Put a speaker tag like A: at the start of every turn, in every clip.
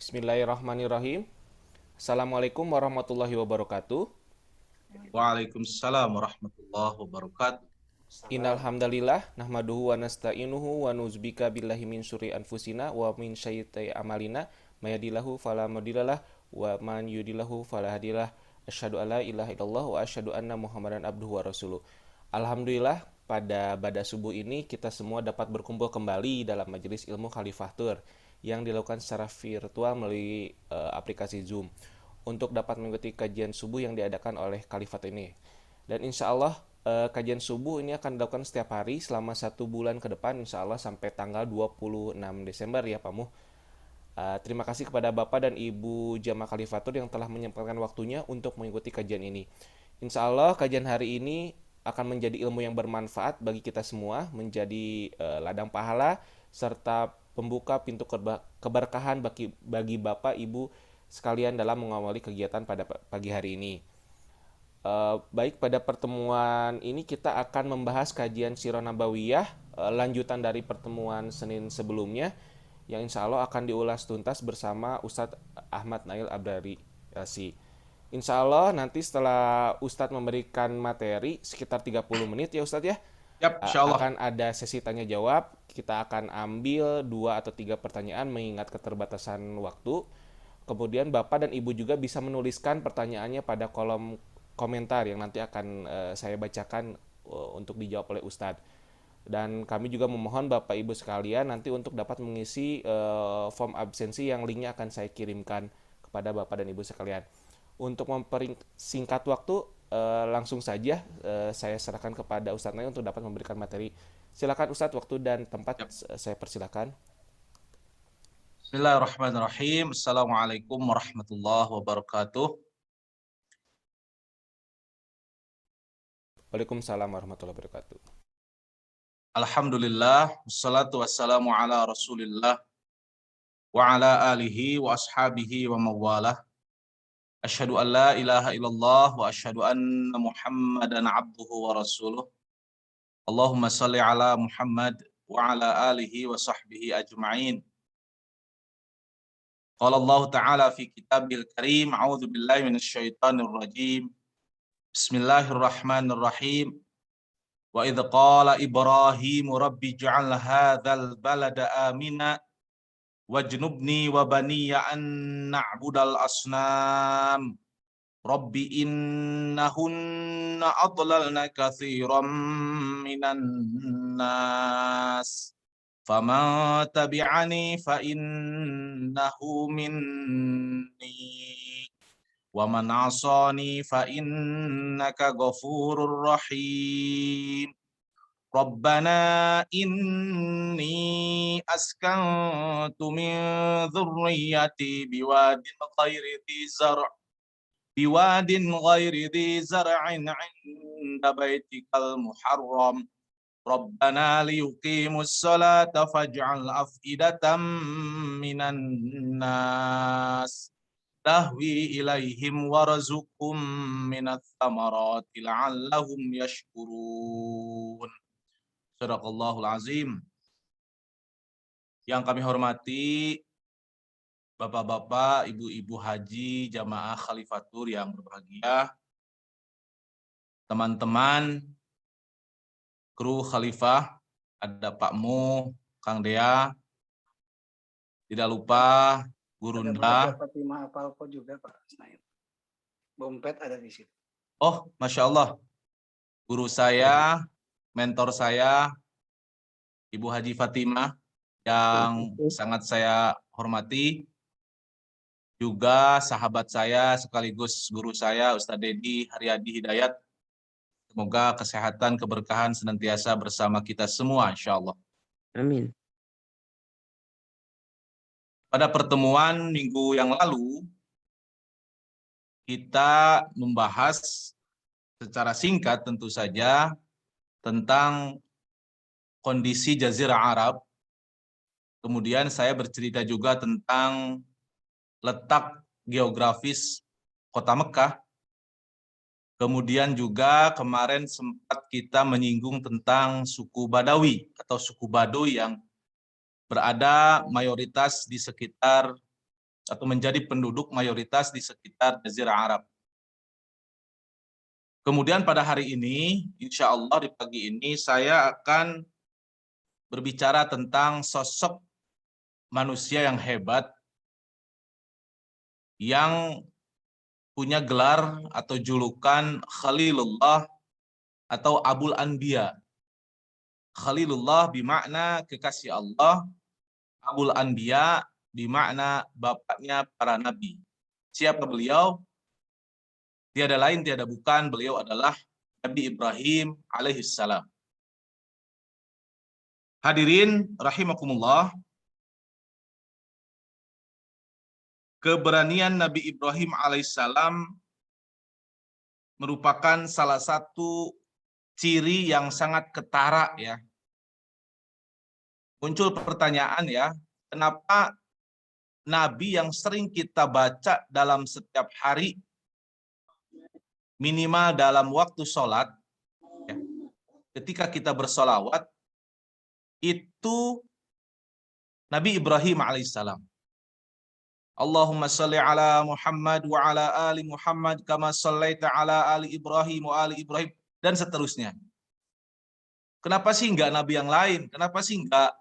A: Bismillahirrahmanirrahim. Assalamualaikum warahmatullahi wabarakatuh.
B: Waalaikumsalam warahmatullahi wabarakatuh.
A: Innal hamdalillah nahmaduhu wa nasta'inuhu wa nuzbika billahi min syurri anfusina wa min sayyiati amalina may yahdihillahu fala mudhillalah wa man yudhillahu fala hadiyalah. Asyhadu alla ilaha illallah wa asyhadu anna Muhammadan abduhu wa rasuluh. Alhamdulillah pada subuh ini kita semua dapat berkumpul kembali dalam majelis ilmu Khalifah Tur yang dilakukan secara virtual melalui aplikasi Zoom untuk dapat mengikuti kajian subuh yang diadakan oleh Khalifat ini. Dan insya Allah kajian subuh ini akan dilakukan setiap hari selama 1 bulan ke depan, insya Allah sampai tanggal 26 Desember ya Pak Muh. Terima kasih kepada Bapak dan Ibu Jamaah Khalifatur yang telah menyempatkan waktunya untuk mengikuti kajian ini. Insya Allah kajian hari ini akan menjadi ilmu yang bermanfaat bagi kita semua, menjadi ladang pahala serta pembuka pintu keberkahan bagi Bapak Ibu sekalian dalam mengawali kegiatan pada pagi hari ini. Baik, pada pertemuan ini kita akan membahas kajian Sirah Nabawiyah, lanjutan dari pertemuan Senin sebelumnya, yang insya Allah akan diulas tuntas bersama Ustadz Ahmad Nail Abdari LC. Insya Allah nanti setelah Ustadz memberikan materi sekitar 30 menit ya Ustadz ya,
B: Yap, insyaallah.
A: akan ada sesi tanya jawab. Kita akan ambil 2 atau 3 pertanyaan mengingat keterbatasan waktu. Kemudian Bapak dan Ibu juga bisa menuliskan pertanyaannya pada kolom komentar yang nanti akan saya bacakan untuk dijawab oleh Ustadz. Dan kami juga memohon Bapak Ibu sekalian nanti untuk dapat mengisi form absensi yang linknya akan saya kirimkan kepada Bapak dan Ibu sekalian. Untuk mempersingkat waktu, langsung saja saya serahkan kepada Ustadz Nail untuk dapat memberikan materi. Silakan Ustadz, waktu dan tempat
B: Yap.
A: saya persilakan.
B: Bismillahirrahmanirrahim. Assalamualaikum warahmatullahi wabarakatuh.
A: Waalaikumsalam warahmatullahi wabarakatuh.
B: Alhamdulillah, wassalatu wassalamu ala Rasulillah wa ala alihi wa ashabihi wa mawalah. Asyhadu an la ilaha illallah wa asyhadu anna Muhammadan abduhu wa rasuluh. Allahumma salli ala Muhammad wa ala alihi wa sahbihi ajma'in. Qala Allah Ta'ala fi kitabil karim, a'udzu billahi minasyaitonir rajim. Bismillahirrahmanirrahim. Wa idh qala Ibrahim rabbi ij'al hadzal balada amina wajnubni wa baniya an na'budal asnam. Rabbi innahunna adlalna katsiran minan nas. Faman tabi'ani fa innahu minni wa man 'asani fa innaka ghafurur rahim. Rabbana inni askantu min dzurriyyati biwadin ghairi dhi zar'in 'inda baitikal muharram. Rabbana liyuqimus salata faj'al af'idatan minan nas tahwi ilaihim warzuqhum minats thamarati la'allahum yashkurun. Shadaqallahul azim. Yang kami hormati Bapak-bapak, Ibu-ibu haji, jamaah Khalifatur yang berbahagia, teman-teman kru Khalifah, ada Pak Mu, Kang Dea, tidak lupa Gurunda.
C: Ada Fatimah Apalko juga Pak Ismail. Bompet ada di situ.
B: Oh, Masya Allah. Guru saya, mentor saya, Ibu Haji Fatimah, yang sangat saya hormati. Juga sahabat saya sekaligus guru saya, Ustadz Dedi Haryadi Hidayat. Semoga kesehatan, keberkahan senantiasa bersama kita semua, insya Allah.
D: Amin.
B: Pada pertemuan minggu yang lalu, kita membahas secara singkat tentu saja tentang kondisi Jazirah Arab. Kemudian saya bercerita juga tentang letak geografis kota Mekah. Kemudian juga kemarin sempat kita menyinggung tentang suku Badawi atau suku Baduy yang berada mayoritas di sekitar atau menjadi penduduk mayoritas di sekitar Jazirah Arab. Kemudian pada hari ini, insya Allah di pagi ini saya akan berbicara tentang sosok manusia yang hebat yang punya gelar atau julukan Khalilullah atau Abul Anbiya. Khalilullah bermakna kekasih Allah, Abul Anbiya bermakna bapaknya para nabi. Siapa beliau? Tiada lain, tiada bukan, beliau adalah Nabi Ibrahim alaihissalam. Hadirin rahimakumullah, keberanian Nabi Ibrahim alaihissalam merupakan salah satu ciri yang sangat ketara ya. Muncul pertanyaan ya, kenapa nabi yang sering kita baca dalam setiap hari, minimal dalam waktu sholat, ya, ketika kita bersolawat, itu Nabi Ibrahim alaihissalam. Allahumma salli ala Muhammad wa ala ali Muhammad kama sallaita ala ali Ibrahim wa ali Ibrahim, dan seterusnya. Kenapa sih enggak nabi yang lain? Kenapa sih enggak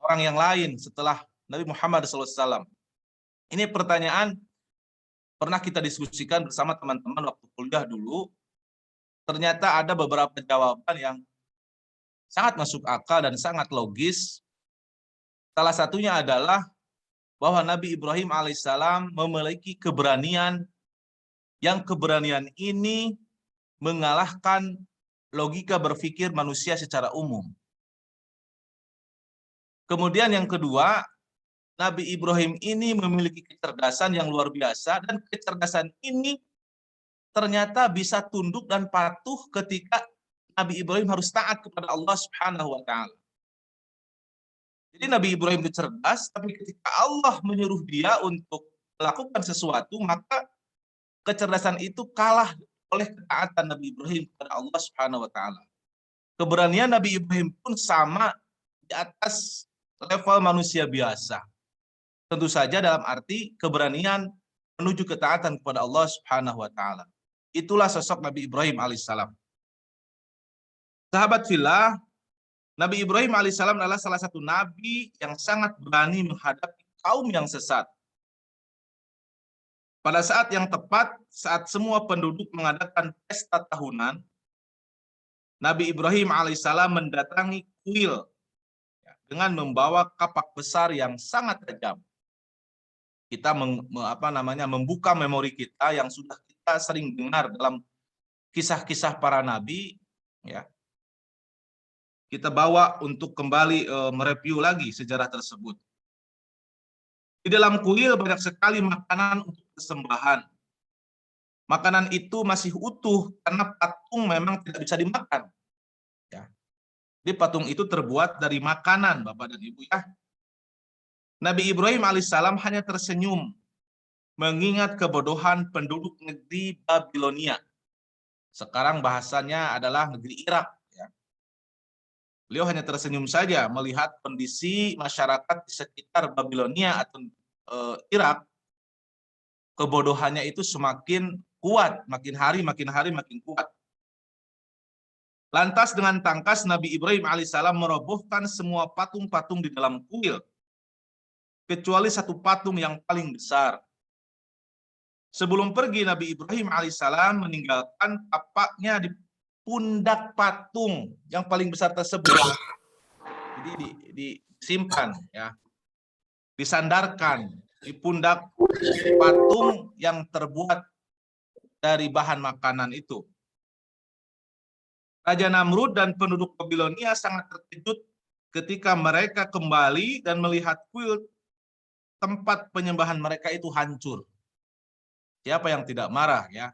B: orang yang lain setelah Nabi Muhammad SAW? Ini pertanyaan pernah kita diskusikan bersama teman-teman waktu kuliah dulu. Ternyata ada beberapa jawaban yang sangat masuk akal dan sangat logis. Salah satunya adalah bahwa Nabi Ibrahim alaihissalam memiliki keberanian, yang keberanian ini mengalahkan logika berpikir manusia secara umum. Kemudian yang kedua, Nabi Ibrahim ini memiliki kecerdasan yang luar biasa, dan kecerdasan ini ternyata bisa tunduk dan patuh ketika Nabi Ibrahim harus taat kepada Allah Subhanahu wa taala. Jadi Nabi Ibrahim itu cerdas, tapi ketika Allah menyuruh dia untuk melakukan sesuatu, maka kecerdasan itu kalah oleh ketaatan Nabi Ibrahim kepada Allah Subhanahu wa taala. Keberanian Nabi Ibrahim pun sama di atas level manusia biasa. Tentu saja dalam arti keberanian menuju ketaatan kepada Allah Subhanahu wa taala. Itulah sosok Nabi Ibrahim alaihissalam. Sahabat fillah, Nabi Ibrahim alaihissalam adalah salah satu nabi yang sangat berani menghadapi kaum yang sesat. Pada saat yang tepat, saat semua penduduk mengadakan pesta tahunan, Nabi Ibrahim alaihissalam mendatangi kuil dengan membawa kapak besar yang sangat tajam. Kita membuka memori kita yang sudah kita sering dengar dalam kisah-kisah para nabi, ya. Kita bawa untuk kembali mereview lagi sejarah tersebut. Di dalam kuil banyak sekali makanan untuk persembahan. Makanan itu masih utuh karena patung memang tidak bisa dimakan. Ya. Jadi patung itu terbuat dari makanan, Bapak dan Ibu ya. Nabi Ibrahim alaihissalam hanya tersenyum mengingat kebodohan penduduk negeri Babilonia. Sekarang bahasanya adalah negeri Irak. Beliau hanya tersenyum saja melihat kondisi masyarakat di sekitar Babilonia atau Irak. Kebodohannya itu semakin kuat, makin hari makin kuat. Lantas dengan tangkas Nabi Ibrahim alaihissalam merobohkan semua patung-patung di dalam kuil, kecuali satu patung yang paling besar. Sebelum pergi, Nabi Ibrahim alaihissalam meninggalkan tapaknya di pundak patung yang paling besar tersebut. Jadi disimpan, ya, disandarkan di pundak patung yang terbuat dari bahan makanan itu. Raja Namrud dan penduduk Babilonia sangat terkejut ketika mereka kembali dan melihat kuil tempat penyembahan mereka itu hancur. Siapa yang tidak marah, ya?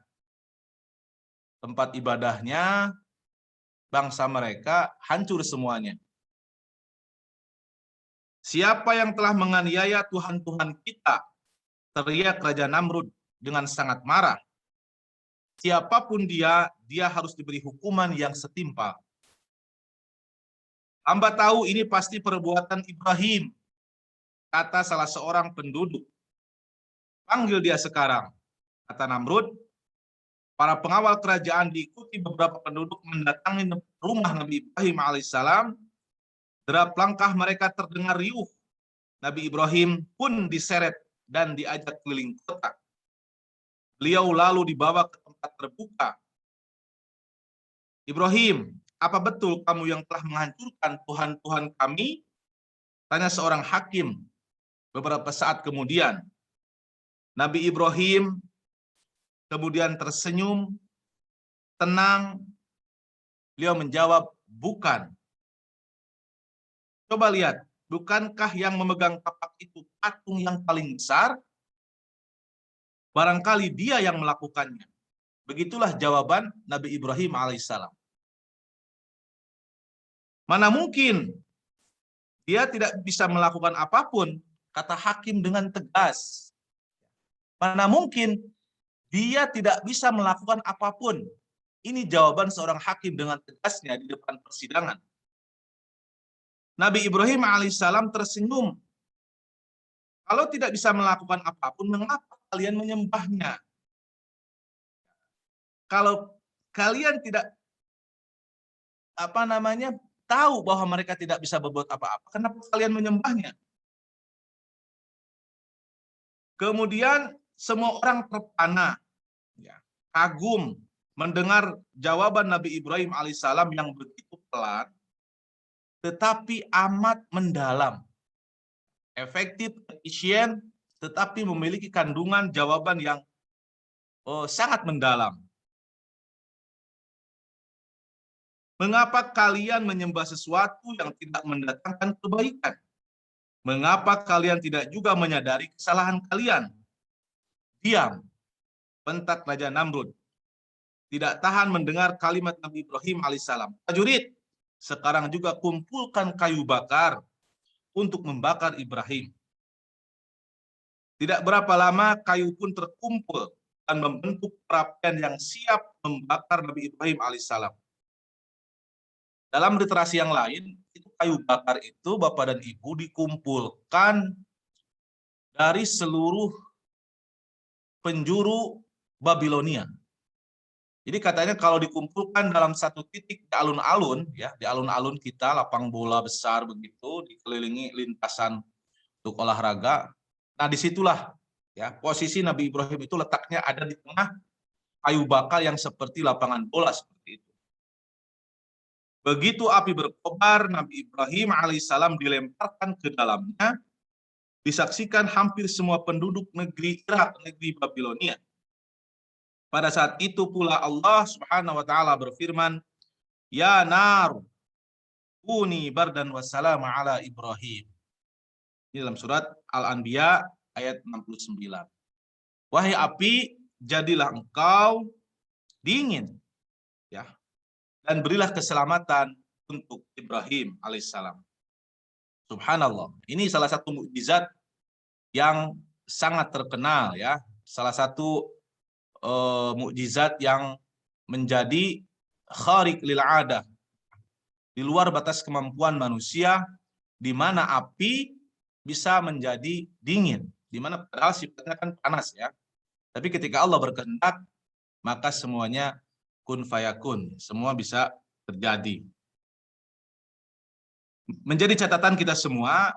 B: Tempat ibadahnya, bangsa mereka hancur semuanya. Siapa yang telah menganiaya Tuhan-Tuhan kita? Teriak Raja Namrud dengan sangat marah. Siapapun dia harus diberi hukuman yang setimpal. Hamba tahu ini pasti perbuatan Ibrahim, kata salah seorang penduduk. panggil dia sekarang. Kata Namrud, para pengawal kerajaan diikuti beberapa penduduk mendatangi rumah Nabi Ibrahim alaihissalam. Derap langkah mereka terdengar riuh. Nabi Ibrahim pun diseret dan diajak keliling kota. Beliau lalu dibawa ke tempat terbuka. Ibrahim, apa betul kamu yang telah menghancurkan Tuhan-Tuhan kami? Tanya seorang hakim beberapa saat kemudian. Nabi Ibrahim kemudian tersenyum, tenang. Beliau menjawab, bukan. Coba lihat, bukankah yang memegang tapak itu patung yang paling besar? Barangkali dia yang melakukannya. Begitulah jawaban Nabi Ibrahim alaihissalam. Mana mungkin dia tidak bisa melakukan apapun, kata hakim dengan tegas. Mana mungkin dia tidak bisa melakukan apapun. Ini jawaban seorang hakim dengan tegasnya di depan persidangan. Nabi Ibrahim alaihissalam tersenyum. Kalau tidak bisa melakukan apapun, mengapa kalian menyembahnya? Kalau kalian tidak tahu bahwa mereka tidak bisa berbuat apa-apa, kenapa kalian menyembahnya? Kemudian semua orang terpana, kagum mendengar jawaban Nabi Ibrahim alaihissalam yang begitu pelan, tetapi amat mendalam, efektif, efisien, tetapi memiliki kandungan jawaban yang sangat mendalam. Mengapa kalian menyembah sesuatu yang tidak mendatangkan kebaikan? Mengapa kalian tidak juga menyadari kesalahan kalian? Diam, bentak Raja Namrud. Tidak tahan mendengar kalimat Nabi Ibrahim alaihissalam. Prajurit, sekarang juga kumpulkan kayu bakar untuk membakar Ibrahim. Tidak berapa lama kayu pun terkumpul dan membentuk perapian yang siap membakar Nabi Ibrahim alaihissalam. Dalam literasi yang lain, itu kayu bakar itu Bapak dan Ibu dikumpulkan dari seluruh penjuru Babilonia. Jadi katanya kalau dikumpulkan dalam satu titik di alun-alun, ya di alun-alun kita, lapang bola besar begitu, dikelilingi lintasan untuk olahraga. Nah disitulah ya posisi Nabi Ibrahim itu letaknya ada di tengah kayu bakar yang seperti lapangan bola seperti itu. Begitu api berkobar, Nabi Ibrahim alaihissalam dilemparkan ke dalamnya, disaksikan hampir semua penduduk negeri Irak, negeri Babilonia. Pada saat itu pula Allah Subhanahu wa taala berfirman, "Ya nar, kuni bardan wassalam ala Ibrahim." Ini dalam surat Al-Anbiya ayat 69. Wahai api, jadilah engkau dingin, ya, dan berilah keselamatan untuk Ibrahim alaihissalam. Subhanallah. Ini salah satu mukjizat yang sangat terkenal, ya. Salah satu mukjizat yang menjadi khariq lil adah, di luar batas kemampuan manusia, di mana api bisa menjadi dingin, di mana padahal sifatnya kan panas, ya. Tapi ketika Allah berkehendak, maka semuanya kun fayakun, semua bisa terjadi. Menjadi catatan kita semua,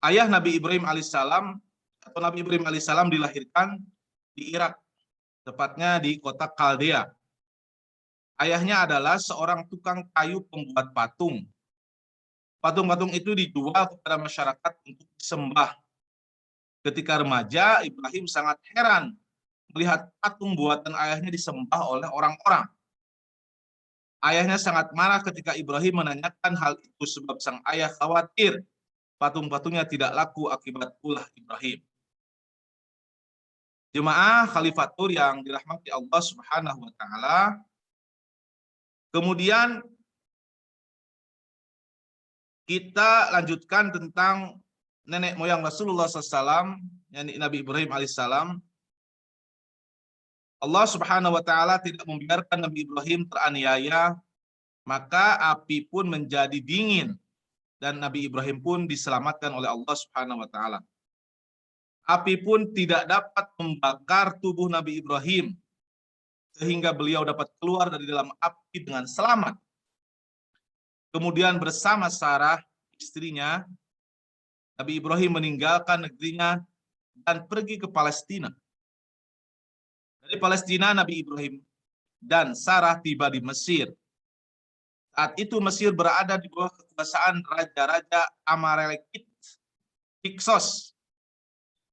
B: ayah Nabi Ibrahim alaihissalam atau Nabi Ibrahim alaihissalam dilahirkan di Irak, tepatnya di kota Kaldea. Ayahnya adalah seorang tukang kayu pembuat patung. Patung-patung itu dijual kepada masyarakat untuk disembah. Ketika remaja, Ibrahim sangat heran melihat patung buatan ayahnya disembah oleh orang-orang. Ayahnya sangat marah ketika Ibrahim menanyakan hal itu sebab sang ayah khawatir patung-patungnya tidak laku akibat ulah Ibrahim. Jemaah khalifatur yang dirahmati Allah Subhanahu wa taala, kemudian kita lanjutkan tentang nenek moyang Rasulullah SAW, yakni Nabi Ibrahim alaihissalam. Allah Subhanahu wa taala tidak membiarkan Nabi Ibrahim teraniaya, maka api pun menjadi dingin dan Nabi Ibrahim pun diselamatkan oleh Allah Subhanahu wa taala. Api pun tidak dapat membakar tubuh Nabi Ibrahim, sehingga beliau dapat keluar dari dalam api dengan selamat. Kemudian bersama Sarah, istrinya, Nabi Ibrahim meninggalkan negerinya dan pergi ke Palestina. Dari Palestina, Nabi Ibrahim dan Sarah tiba di Mesir. Saat itu Mesir berada di bawah kekuasaan raja-raja Amalekit, Hiksos.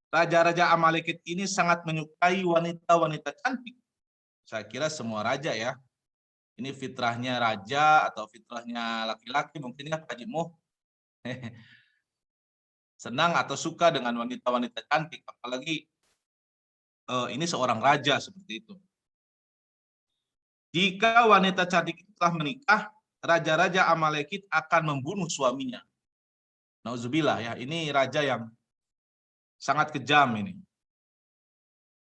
B: Raja-raja Amalekit ini sangat menyukai wanita-wanita cantik. Saya kira semua raja ya. Ini fitrahnya raja atau fitrahnya laki-laki mungkin ya Pak Jimu. Senang atau suka dengan wanita-wanita cantik. Apalagi ini seorang raja seperti itu. Jika wanita cantik telah menikah, raja-raja Amalekit akan membunuh suaminya. Nauzubillah ya, ini raja yang sangat kejam ini.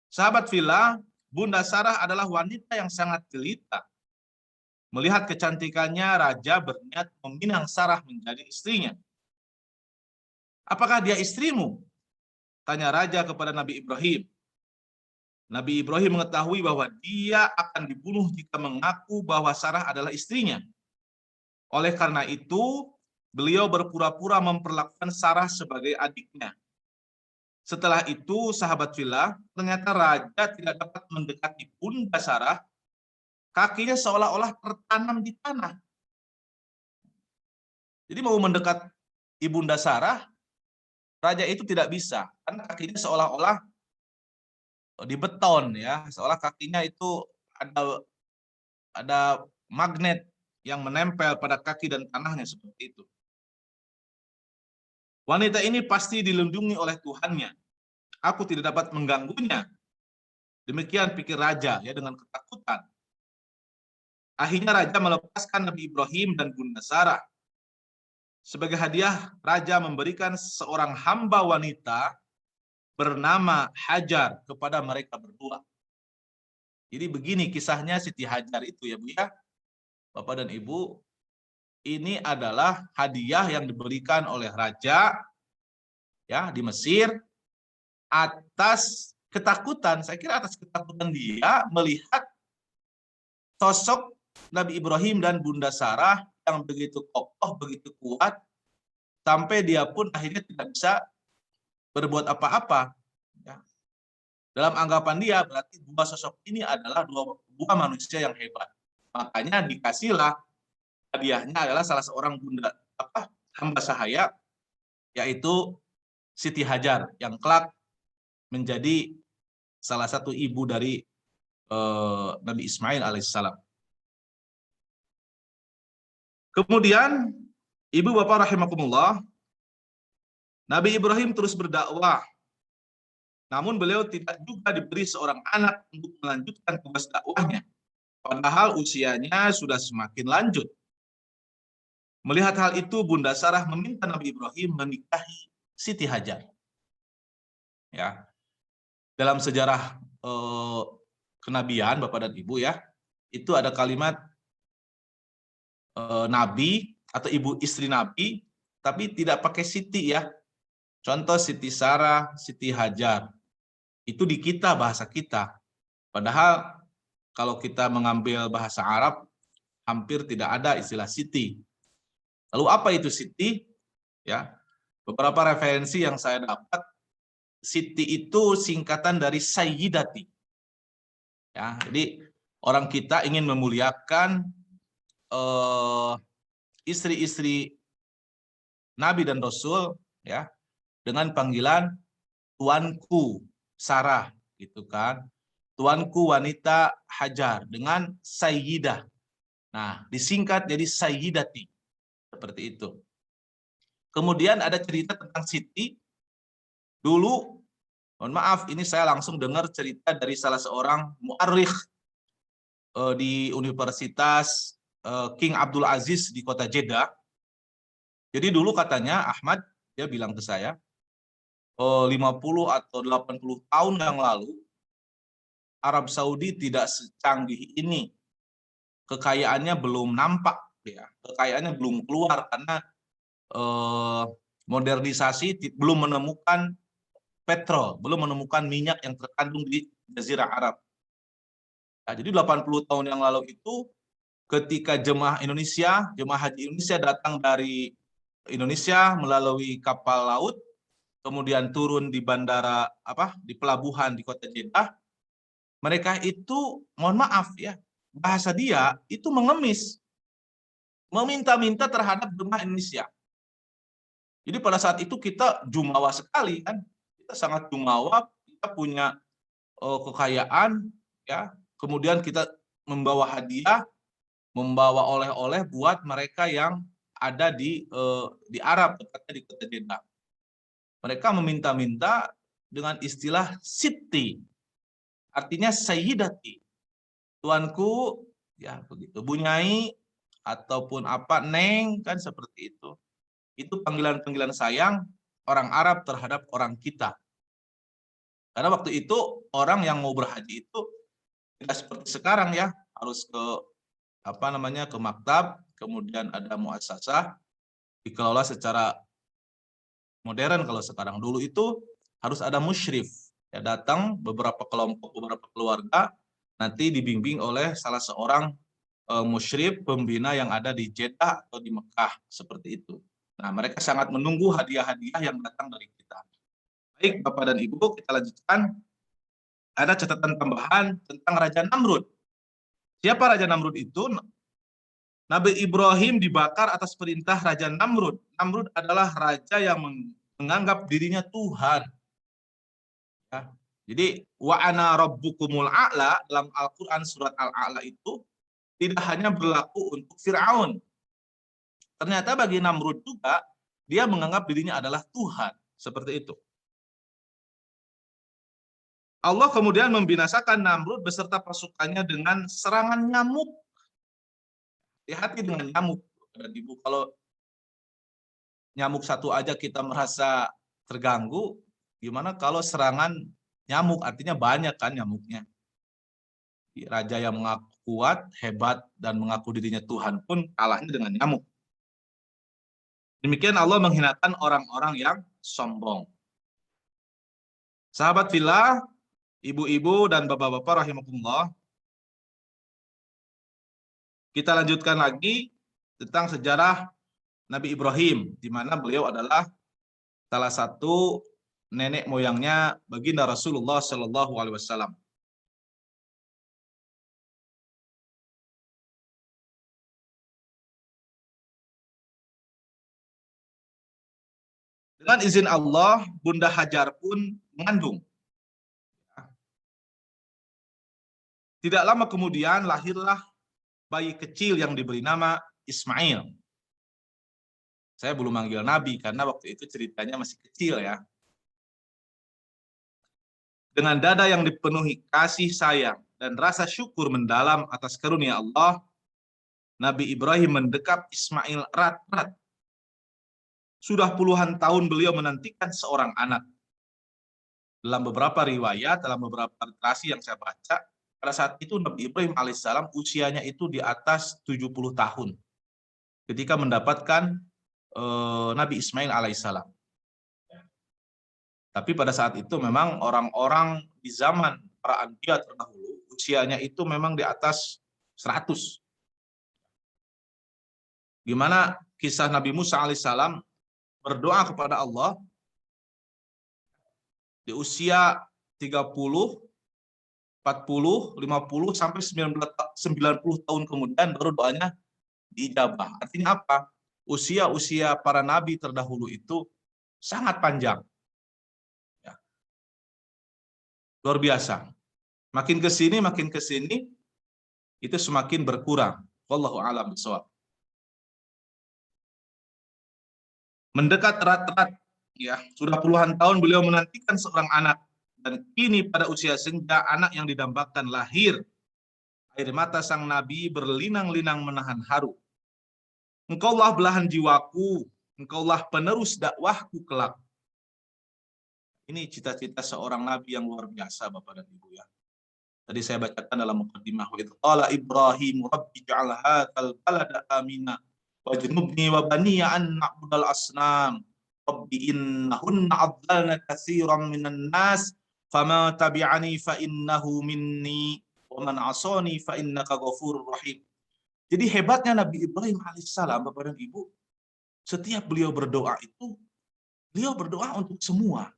B: Sahabat fillah, Bunda Sarah adalah wanita yang sangat jelita. Melihat kecantikannya, raja berniat meminang Sarah menjadi istrinya. Apakah dia istrimu? Tanya raja kepada Nabi Ibrahim. Nabi Ibrahim mengetahui bahwa dia akan dibunuh jika mengaku bahwa Sarah adalah istrinya. Oleh karena itu, beliau berpura-pura memperlakukan Sarah sebagai adiknya. Setelah itu, sahabat fillah, ternyata raja tidak dapat mendekati Bunda Sarah, kakinya seolah-olah tertanam di tanah. Jadi mau mendekat Ibunda Sarah, raja itu tidak bisa, karena kakinya seolah-olah di beton ya, seolah kakinya itu ada magnet yang menempel pada kaki dan tanahnya seperti itu. Wanita ini pasti dilindungi oleh Tuhannya. Aku tidak dapat mengganggunya. Demikian pikir raja ya dengan ketakutan. Akhirnya raja melepaskan Nabi Ibrahim dan Bunda Sarah. Sebagai hadiah, raja memberikan seorang hamba wanita bernama Hajar kepada mereka berdua. Jadi begini kisahnya Siti Hajar itu ya Bu ya. Bapak dan Ibu, ini adalah hadiah yang diberikan oleh raja ya di Mesir atas ketakutan, saya kira atas ketakutan dia melihat sosok Nabi Ibrahim dan Bunda Sarah yang begitu kokoh, begitu kuat, sampai dia pun akhirnya tidak bisa berbuat apa-apa. Ya. Dalam anggapan dia, berarti dua sosok ini adalah dua manusia yang hebat. Makanya dikasihlah hadiahnya adalah salah seorang bunda hamba sahaya, yaitu Siti Hajar, yang kelak menjadi salah satu ibu dari Nabi Ismail alaihissalam. Kemudian, ibu bapak rahimakumullah, Nabi Ibrahim terus berdakwah. Namun beliau tidak juga diberi seorang anak untuk melanjutkan tugas dakwahnya. Padahal usianya sudah semakin lanjut. Melihat hal itu, Bunda Sarah meminta Nabi Ibrahim menikahi Siti Hajar. Ya, dalam sejarah kenabian Bapak dan Ibu ya, itu ada kalimat Nabi atau ibu istri Nabi, tapi tidak pakai Siti ya. Contoh Siti Sarah, Siti Hajar. Itu di kita, bahasa kita. Padahal kalau kita mengambil bahasa Arab, hampir tidak ada istilah Siti. Lalu apa itu Siti? Ya, beberapa referensi yang saya dapat, Siti itu singkatan dari Sayyidati. Ya, jadi orang kita ingin memuliakan istri-istri Nabi dan Rasul ya dengan panggilan tuanku Sarah gitu kan. Tuanku wanita Hajar dengan Sayyidah. Nah, disingkat jadi Sayyidati. Seperti itu. Kemudian ada cerita tentang Siti. Dulu, mohon maaf, ini saya langsung dengar cerita dari salah seorang mu'arrikh di Universitas King Abdul Aziz di kota Jeddah. Jadi dulu katanya Ahmad, dia bilang ke saya, 50 atau 80 tahun yang lalu, Arab Saudi tidak secanggih ini. Kekayaannya belum nampak, ya. Kekayaannya belum keluar karena modernisasi belum menemukan petrol, belum menemukan minyak yang terkandung di Jazirah Arab. Nah, jadi 80 tahun yang lalu itu ketika jemaah haji Indonesia datang dari Indonesia melalui kapal laut, kemudian turun di bandara di pelabuhan di kota Jeddah, mereka itu mohon maaf ya, bahasa dia itu mengemis, meminta-minta terhadap jemaah Indonesia. Jadi pada saat itu kita jumawa sekali kan, kita sangat jumawa, kita punya kekayaan ya, kemudian kita membawa hadiah, membawa oleh-oleh buat mereka yang ada di Arab, tepatnya di kota Jeddah. Mereka meminta-minta dengan istilah Siti, artinya Sayyidati, tuanku, ya begitu, Bunyai ataupun apa, Neng, kan seperti itu. Itu panggilan-panggilan sayang orang Arab terhadap orang kita. Karena waktu itu orang yang mau berhaji itu tidak seperti sekarang ya, harus ke ke maktab, kemudian ada muassasah, dikelola secara modern. Kalau sekarang, dulu itu harus ada musyrif, ya, datang beberapa kelompok, beberapa keluarga, nanti dibimbing oleh salah seorang musyrif pembina yang ada di Jeddah atau di Mekah, seperti itu. Nah, mereka sangat menunggu hadiah-hadiah yang datang dari kita. Baik, Bapak dan Ibu, kita lanjutkan. Ada catatan tambahan tentang Raja Namrud. Siapa Raja Namrud itu? Nabi Ibrahim dibakar atas perintah Raja Namrud. Namrud adalah raja yang menganggap dirinya Tuhan. Ya. Jadi, wa ana rabbukumul a'la, dalam Al-Quran surat Al-A'la itu tidak hanya berlaku untuk Fir'aun. Ternyata bagi Namrud juga, dia menganggap dirinya adalah Tuhan. Seperti itu. Allah kemudian membinasakan Namrud beserta pasukannya dengan serangan nyamuk. Hati-hati dengan nyamuk. Dan Ibu, kalau nyamuk satu aja kita merasa terganggu, gimana kalau serangan nyamuk? Artinya banyak kan nyamuknya. Raja yang mengaku kuat, hebat, dan mengaku dirinya Tuhan pun kalahnya dengan nyamuk. Demikian Allah menghinakan orang-orang yang sombong. Sahabat fillah, ibu-ibu dan bapak-bapak rahimakumullah, kita lanjutkan lagi tentang sejarah Nabi Ibrahim, di mana beliau adalah salah satu nenek moyangnya baginda Rasulullah Shallallahu Alaihi Wasallam. Dengan izin Allah, Bunda Hajar pun mengandung. Tidak lama kemudian lahirlah bayi kecil yang diberi nama Ismail. Saya belum manggil Nabi karena waktu itu ceritanya masih kecil ya. Dengan dada yang dipenuhi kasih sayang dan rasa syukur mendalam atas karunia Allah, Nabi Ibrahim mendekap Ismail erat-erat. Sudah puluhan tahun beliau menantikan seorang anak. Dalam beberapa riwayat, dalam beberapa literasi yang saya baca, pada saat itu Nabi Ibrahim alaihissalam usianya itu di atas 70 tahun. Ketika mendapatkan Nabi Ismail alaihissalam. Tapi pada saat itu memang orang-orang di zaman para anbiya terdahulu, usianya itu memang di atas 100. Gimana kisah Nabi Musa alaihissalam berdoa kepada Allah di usia 30, 40, 50, sampai 90 tahun kemudian baru doanya diijabah. Artinya apa? Usia-usia para nabi terdahulu itu sangat panjang. Ya. Luar biasa. Makin ke sini, itu semakin berkurang. Wallahu a'lam bishawab. Mendekat erat-erat, ya, sudah puluhan tahun beliau menantikan seorang anak, dan kini pada usia senja anak yang didambakan lahir. Air mata sang nabi berlinang-linang menahan haru. Engkaulah belahan jiwaku, engkaulah penerus dakwahku kelak. Ini cita-cita seorang nabi yang luar biasa, Bapak dan Ibu ya. Tadi saya bacakan dalam muqaddimah, wa idh qala Ibrahim rabbi ja'al hadzal balada amina wajnubni wa baniya an na'budal asnam. rabbi innahunna adlalna katsiran minan nas fama tabi'ani fa innahu minni wa man 'asani fa innaka ghafurur rahim. Jadi hebatnya Nabi Ibrahim alaihissalam, Bapak dan Ibu, setiap beliau berdoa itu, beliau berdoa untuk semua.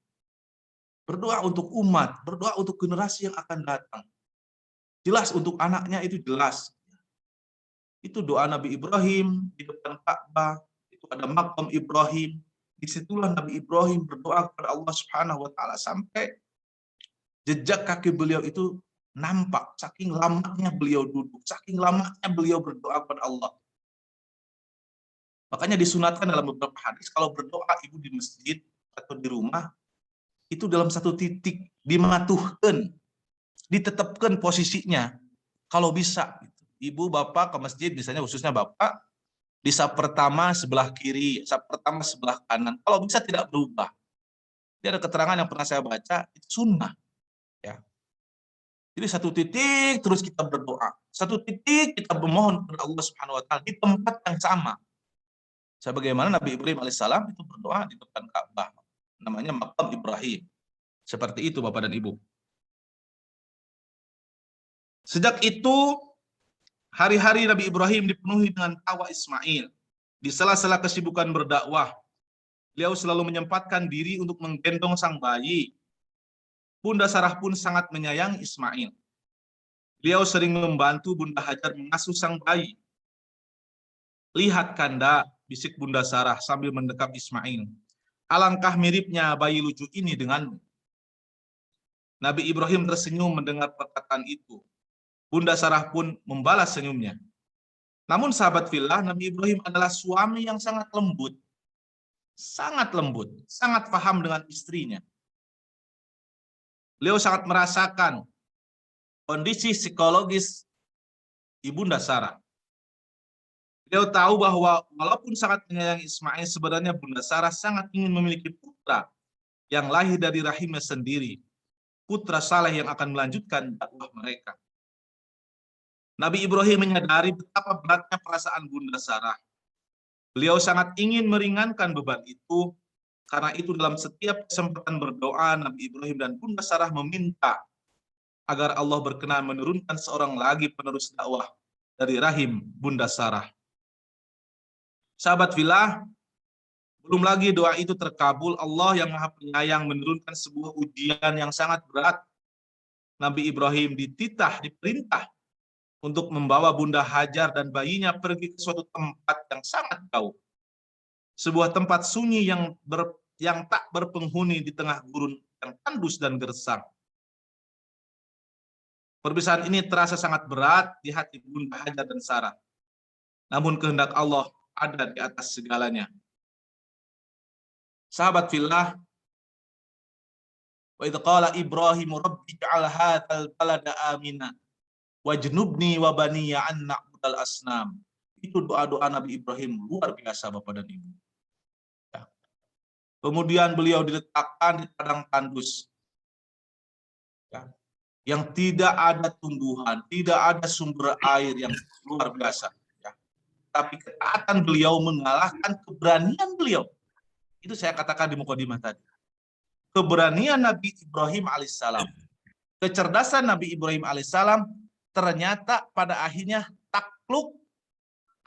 B: Berdoa untuk umat, berdoa untuk generasi yang akan datang. Jelas untuk anaknya itu jelas. Itu doa Nabi Ibrahim di depan Ka'bah, itu ada makam Ibrahim. Disitulah Nabi Ibrahim berdoa kepada Allah Subhanahu wa taala sampai jejak kaki beliau itu nampak, saking lamanya beliau duduk, saking lamanya beliau berdoa kepada Allah. Makanya disunatkan dalam beberapa hadis kalau berdoa ibu di masjid atau di rumah itu dalam satu titik dimatuhkan, ditetapkan posisinya. Kalau bisa, ibu bapak ke masjid misalnya khususnya bapak di saf pertama sebelah kiri, saf pertama sebelah kanan. Kalau bisa tidak berubah. Ini ada keterangan yang pernah saya baca itu sunnah. Ya. Jadi satu titik terus kita berdoa, satu titik kita memohon kepada Allah Subhanahu wa taala di tempat yang sama. Sebagaimana Nabi Ibrahim alaihissalam itu berdoa di depan Ka'bah, namanya makam Ibrahim. Seperti itu Bapak dan Ibu. Sejak itu hari-hari Nabi Ibrahim dipenuhi dengan tawa Ismail. Di sela-sela kesibukan berdakwah, beliau selalu menyempatkan diri untuk menggendong sang bayi. Bunda Sarah pun sangat menyayangi Ismail. Beliau sering membantu Bunda Hajar mengasuh sang bayi. Lihat Kanda, bisik Bunda Sarah sambil mendekap Ismail. Alangkah miripnya bayi lucu ini denganmu. Nabi Ibrahim tersenyum mendengar perkataan itu. Bunda Sarah pun membalas senyumnya. Namun sahabat fillah, Nabi Ibrahim adalah suami yang sangat lembut, sangat paham dengan istrinya. Beliau sangat merasakan kondisi psikologis Ibunda Sarah. Beliau tahu bahwa walaupun sangat menyayangi Ismail, sebenarnya Bunda Sarah sangat ingin memiliki putra yang lahir dari rahimnya sendiri, putra saleh yang akan melanjutkan dakwah mereka. Nabi Ibrahim menyadari betapa beratnya perasaan Bunda Sarah. Beliau sangat ingin meringankan beban itu. Karena itu dalam setiap kesempatan berdoa, Nabi Ibrahim dan Bunda Sarah meminta agar Allah berkenan menurunkan seorang lagi penerus dakwah dari rahim Bunda Sarah. Sahabat fillah, belum lagi doa itu terkabul, Allah yang Maha Penyayang menurunkan sebuah ujian yang sangat berat. Nabi Ibrahim diperintah untuk membawa Bunda Hajar dan bayinya pergi ke suatu tempat yang sangat jauh. Sebuah tempat sunyi yang tak berpenghuni di tengah gurun yang tandus dan gersang. Perpisahan ini terasa sangat berat di hati Bunda Hajar dan Sarah. Namun kehendak Allah ada di atas segalanya. Sahabat fillah, wa idz qala Ibrahim rabbi ij'al hadzal balada amina wajnubni wa baniya an na'budal asnam. Itu doa-doa Nabi Ibrahim luar biasa Bapak dan Ibu. Kemudian beliau diletakkan di padang tandus, ya, yang tidak ada tumbuhan, tidak ada sumber air yang luar biasa. Ya. Tapi ketaatan beliau mengalahkan keberanian beliau. Itu saya katakan di mukadimah tadi. Keberanian Nabi Ibrahim alaihissalam, kecerdasan Nabi Ibrahim alaihissalam ternyata pada akhirnya takluk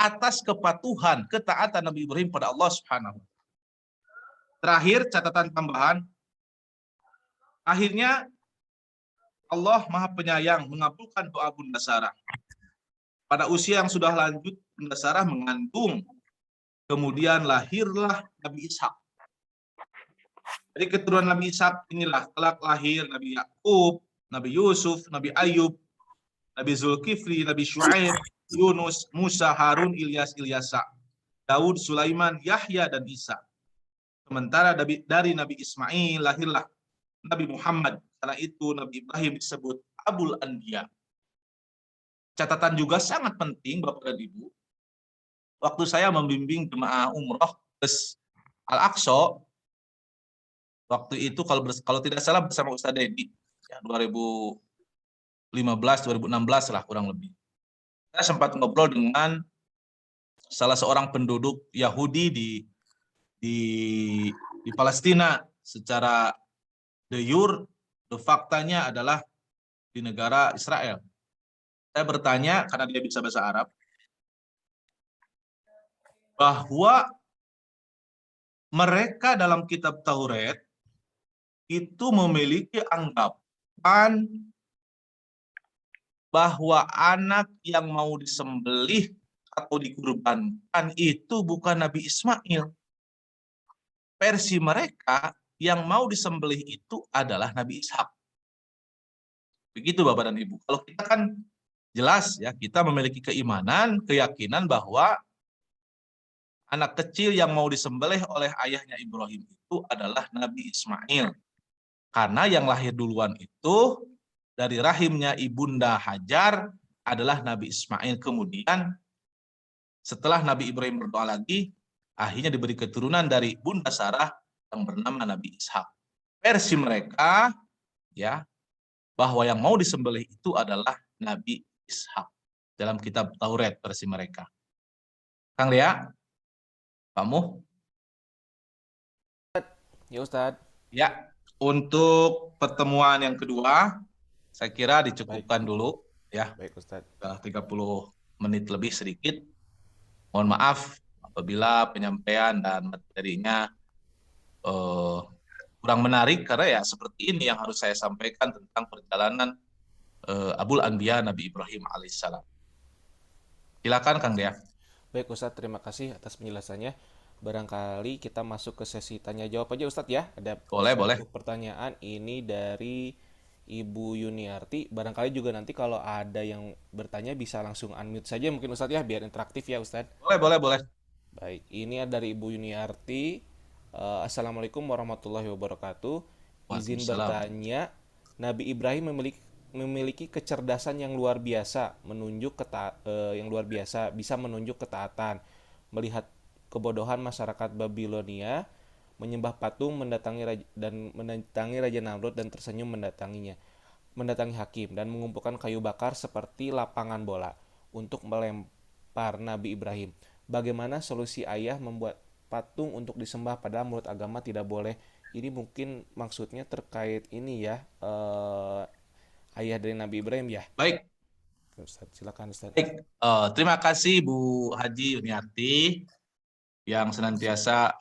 B: atas kepatuhan, ketaatan Nabi Ibrahim pada Allah Subhanahu. Terakhir, catatan tambahan, akhirnya Allah Maha Penyayang mengabulkan doa Bunda Sarah. Pada usia yang sudah lanjut, Bunda Sarah mengandung. Kemudian lahirlah Nabi Ishak. Dari keturunan Nabi Ishak inilah kelak lahir Nabi Yakub, Nabi Yusuf, Nabi Ayub, Nabi Zulkifli, Nabi Syuaib, Yunus, Musa, Harun, Ilyasa, Daud, Sulaiman, Yahya, dan Isa. Sementara dari Nabi Ismail lahirlah Nabi Muhammad. Karena itu Nabi Ibrahim disebut Abul Anbiya. Catatan juga sangat penting Bapak dan Ibu. Waktu saya membimbing jemaah umroh ke Al-Aqsa, waktu itu kalau tidak salah bersama Ustaz Dedi, ya, 2015-2016 lah kurang lebih. Saya sempat ngobrol dengan salah seorang penduduk Yahudi di di Palestina secara de jure, de faktanya adalah di negara Israel. Saya bertanya karena dia bisa bahasa Arab, bahwa mereka dalam kitab Taurat itu memiliki anggapan bahwa anak yang mau disembelih atau dikurbankan itu bukan Nabi Ismail. Versi mereka yang mau disembelih itu adalah Nabi Ishak. Begitu Bapak dan Ibu. Kalau kita kan jelas ya, kita memiliki keimanan, keyakinan bahwa anak kecil yang mau disembelih oleh ayahnya Ibrahim itu adalah Nabi Ismail. Karena yang lahir duluan itu dari rahimnya Ibunda Hajar adalah Nabi Ismail. Kemudian setelah Nabi Ibrahim berdoa lagi, akhirnya diberi keturunan dari Bunda Sarah yang bernama Nabi Ishak. Versi mereka ya, bahwa yang mau disembelih itu adalah Nabi Ishak dalam kitab Taurat versi mereka. Kang Lea, kamu?
A: Ya Ustadz.
B: Ya, untuk pertemuan yang kedua, saya kira dicukupkan dulu ya.
A: Baik Ustadz.
B: 30 menit lebih sedikit. Mohon maaf apabila penyampaian dan materinya kurang menarik, karena ya seperti ini yang harus saya sampaikan tentang perjalanan Abul Anbiya Nabi Ibrahim alaihissalam. Silakan Kang Dea.
A: Baik Ustadz, terima kasih atas penjelasannya. Barangkali kita masuk ke sesi tanya jawab aja Ustadz ya. Ada
B: Boleh.
A: pertanyaan ini dari Ibu Yuniarti. Barangkali juga nanti kalau ada yang bertanya bisa langsung unmute saja mungkin Ustadz ya, biar interaktif ya Ustadz.
B: Boleh.
A: Baik, ini ada dari Ibu Yuniarti. Assalamualaikum warahmatullahi wabarakatuh. Izin
B: Waalaikumsalam.
A: bertanya, Nabi Ibrahim memiliki kecerdasan yang luar biasa, bisa menunjuk ketaatan, melihat kebodohan masyarakat Babilonia, menyembah patung, mendatangi Raja Namrud dan tersenyum mendatangi hakim dan mengumpulkan kayu bakar seperti lapangan bola untuk melempar Nabi Ibrahim. Bagaimana solusi ayah membuat patung untuk disembah padahal menurut agama tidak boleh? Ini mungkin maksudnya terkait ini ya, ayah dari Nabi Ibrahim ya.
B: Baik.
A: Ustaz, silakan Ustaz.
B: Baik. Terima kasih Bu Haji Yuniarti yang senantiasa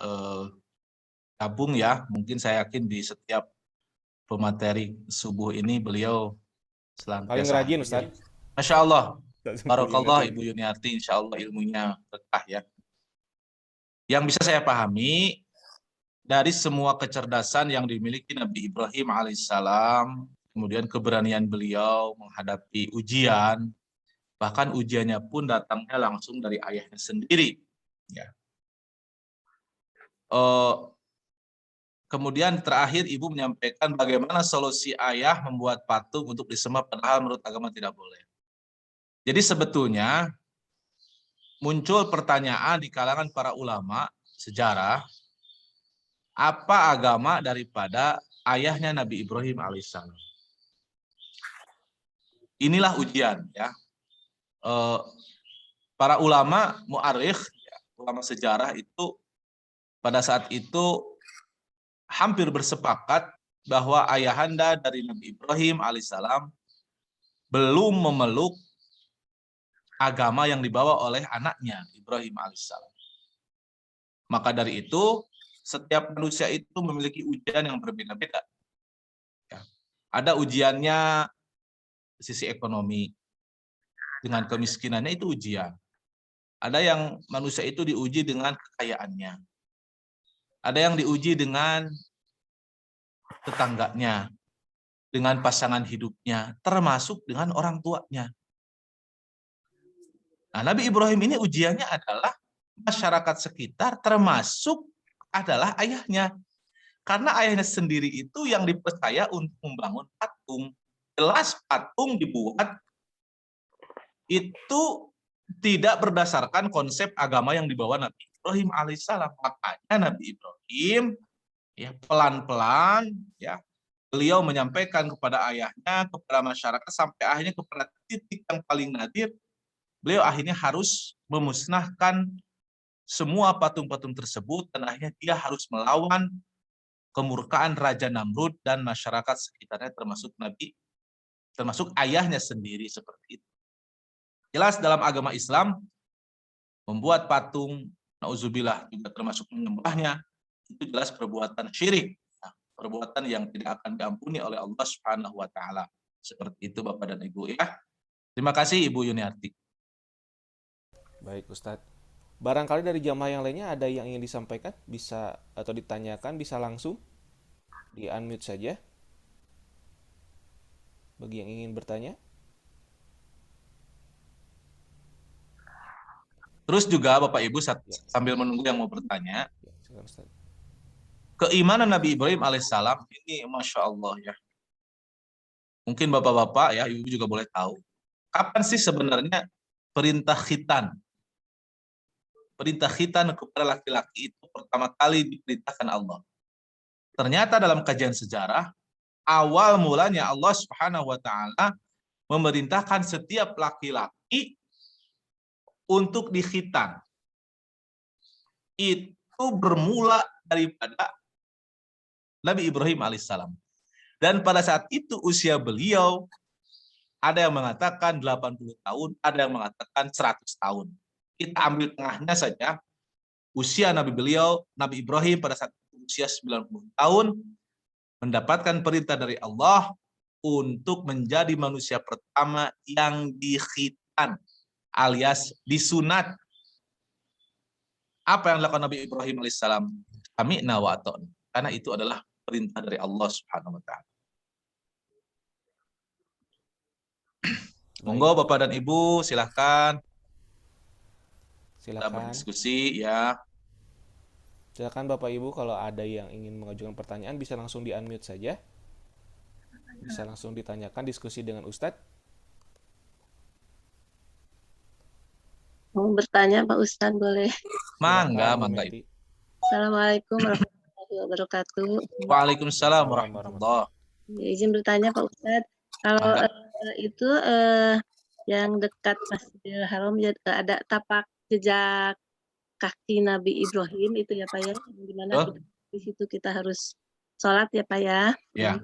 B: gabung ya. Mungkin saya yakin di setiap pemateri subuh ini beliau senantiasa
A: Paling rajin Ustaz.
B: Masya Allah. Barakallah Ibu Yuniarti, insya Allah ilmunya berkah ya. Yang bisa saya pahami dari semua kecerdasan yang dimiliki Nabi Ibrahim alaihissalam, kemudian keberanian beliau menghadapi ujian, bahkan ujiannya pun datangnya langsung dari ayahnya sendiri. Ya. Kemudian terakhir Ibu menyampaikan bagaimana solusi ayah membuat patung untuk disembah padahal menurut agama tidak boleh. Jadi sebetulnya muncul pertanyaan di kalangan para ulama sejarah, apa agama daripada ayahnya Nabi Ibrahim alaihissalam? Inilah ujian ya. Para ulama mu'arikh, ya, ulama sejarah itu pada saat itu hampir bersepakat bahwa ayahanda dari Nabi Ibrahim alaihissalam belum memeluk agama yang dibawa oleh anaknya Ibrahim alaihissalam. Maka dari itu setiap manusia itu memiliki ujian yang berbeda-beda. Ya. Ada ujiannya sisi ekonomi, dengan kemiskinannya itu ujian. Ada yang manusia itu diuji dengan kekayaannya. Ada yang diuji dengan tetangganya, dengan pasangan hidupnya, termasuk dengan orang tuanya. Nah, Nabi Ibrahim ini ujiannya adalah masyarakat sekitar, termasuk adalah ayahnya. Karena ayahnya sendiri itu yang dipercaya untuk membangun patung. Jelas patung dibuat itu tidak berdasarkan konsep agama yang dibawa Nabi Ibrahim alaihissalam. Makanya Nabi Ibrahim ya pelan-pelan ya beliau menyampaikan kepada ayahnya, kepada masyarakat, sampai akhirnya kepada titik yang paling nadir, beliau akhirnya harus memusnahkan semua patung-patung tersebut dan akhirnya dia harus melawan kemurkaan Raja Namrud dan masyarakat sekitarnya termasuk ayahnya sendiri seperti itu. Jelas dalam agama Islam membuat patung, nauzubillah, juga termasuk menyembahnya, itu jelas perbuatan syirik, perbuatan yang tidak akan diampuni oleh Allah Subhanahu wa taala. Seperti itu Bapak dan Ibu ya. Terima kasih Ibu Yuniarti.
A: Baik Ustadz. Barangkali dari jamaah yang lainnya ada yang ingin disampaikan, bisa atau ditanyakan, bisa langsung di unmute saja. Bagi yang ingin bertanya.
B: Terus juga Bapak Ibu
A: Ya.
B: sambil menunggu yang mau bertanya,
A: Ya, silakan Ustadz.
B: keimanan Nabi Ibrahim alaihissalam ini Masya Allah ya. Mungkin Bapak-Bapak ya, Ibu juga boleh tahu. Kapan sih sebenarnya perintah khitan? Perintah khitan kepada laki-laki itu pertama kali diperintahkan Allah. Ternyata dalam kajian sejarah, awal mulanya Allah Subhanahu wa taala memerintahkan setiap laki-laki untuk dikhitan. Itu bermula daripada Nabi Ibrahim alaihissalam. Dan pada saat itu usia beliau ada yang mengatakan 80 tahun, ada yang mengatakan 100 tahun. Kita ambil tengahnya saja. Usia Nabi Ibrahim pada saat usia 90 tahun mendapatkan perintah dari Allah untuk menjadi manusia pertama yang dikhitan alias disunat. Apa yang dilakukan Nabi Ibrahim alaihissalam? Sami'na wa ata'na. Karena itu adalah perintah dari Allah Subhanahu wa taala. Monggo Bapak dan Ibu silahkan. Kita
A: Silakan.
B: berdiskusi ya.
A: Silakan Bapak Ibu kalau ada yang ingin mengajukan pertanyaan bisa langsung di unmute saja. Bisa langsung ditanyakan diskusi dengan Ustadz.
D: Mau bertanya Pak Ustadz boleh?
B: Mangga,
A: Silakan, Bu
B: mangga.
A: Meti.
D: Assalamualaikum warahmatullahi wabarakatuh.
B: Waalaikumsalam warahmatullahi.
D: Izin bertanya Pak Ustadz, kalau
B: Mangga.
D: itu yang dekat Masjidil Haram ada tapak jejak kaki Nabi Ibrahim itu ya Pak ya, gimana di situ kita harus sholat ya Pak ya?
B: Ya.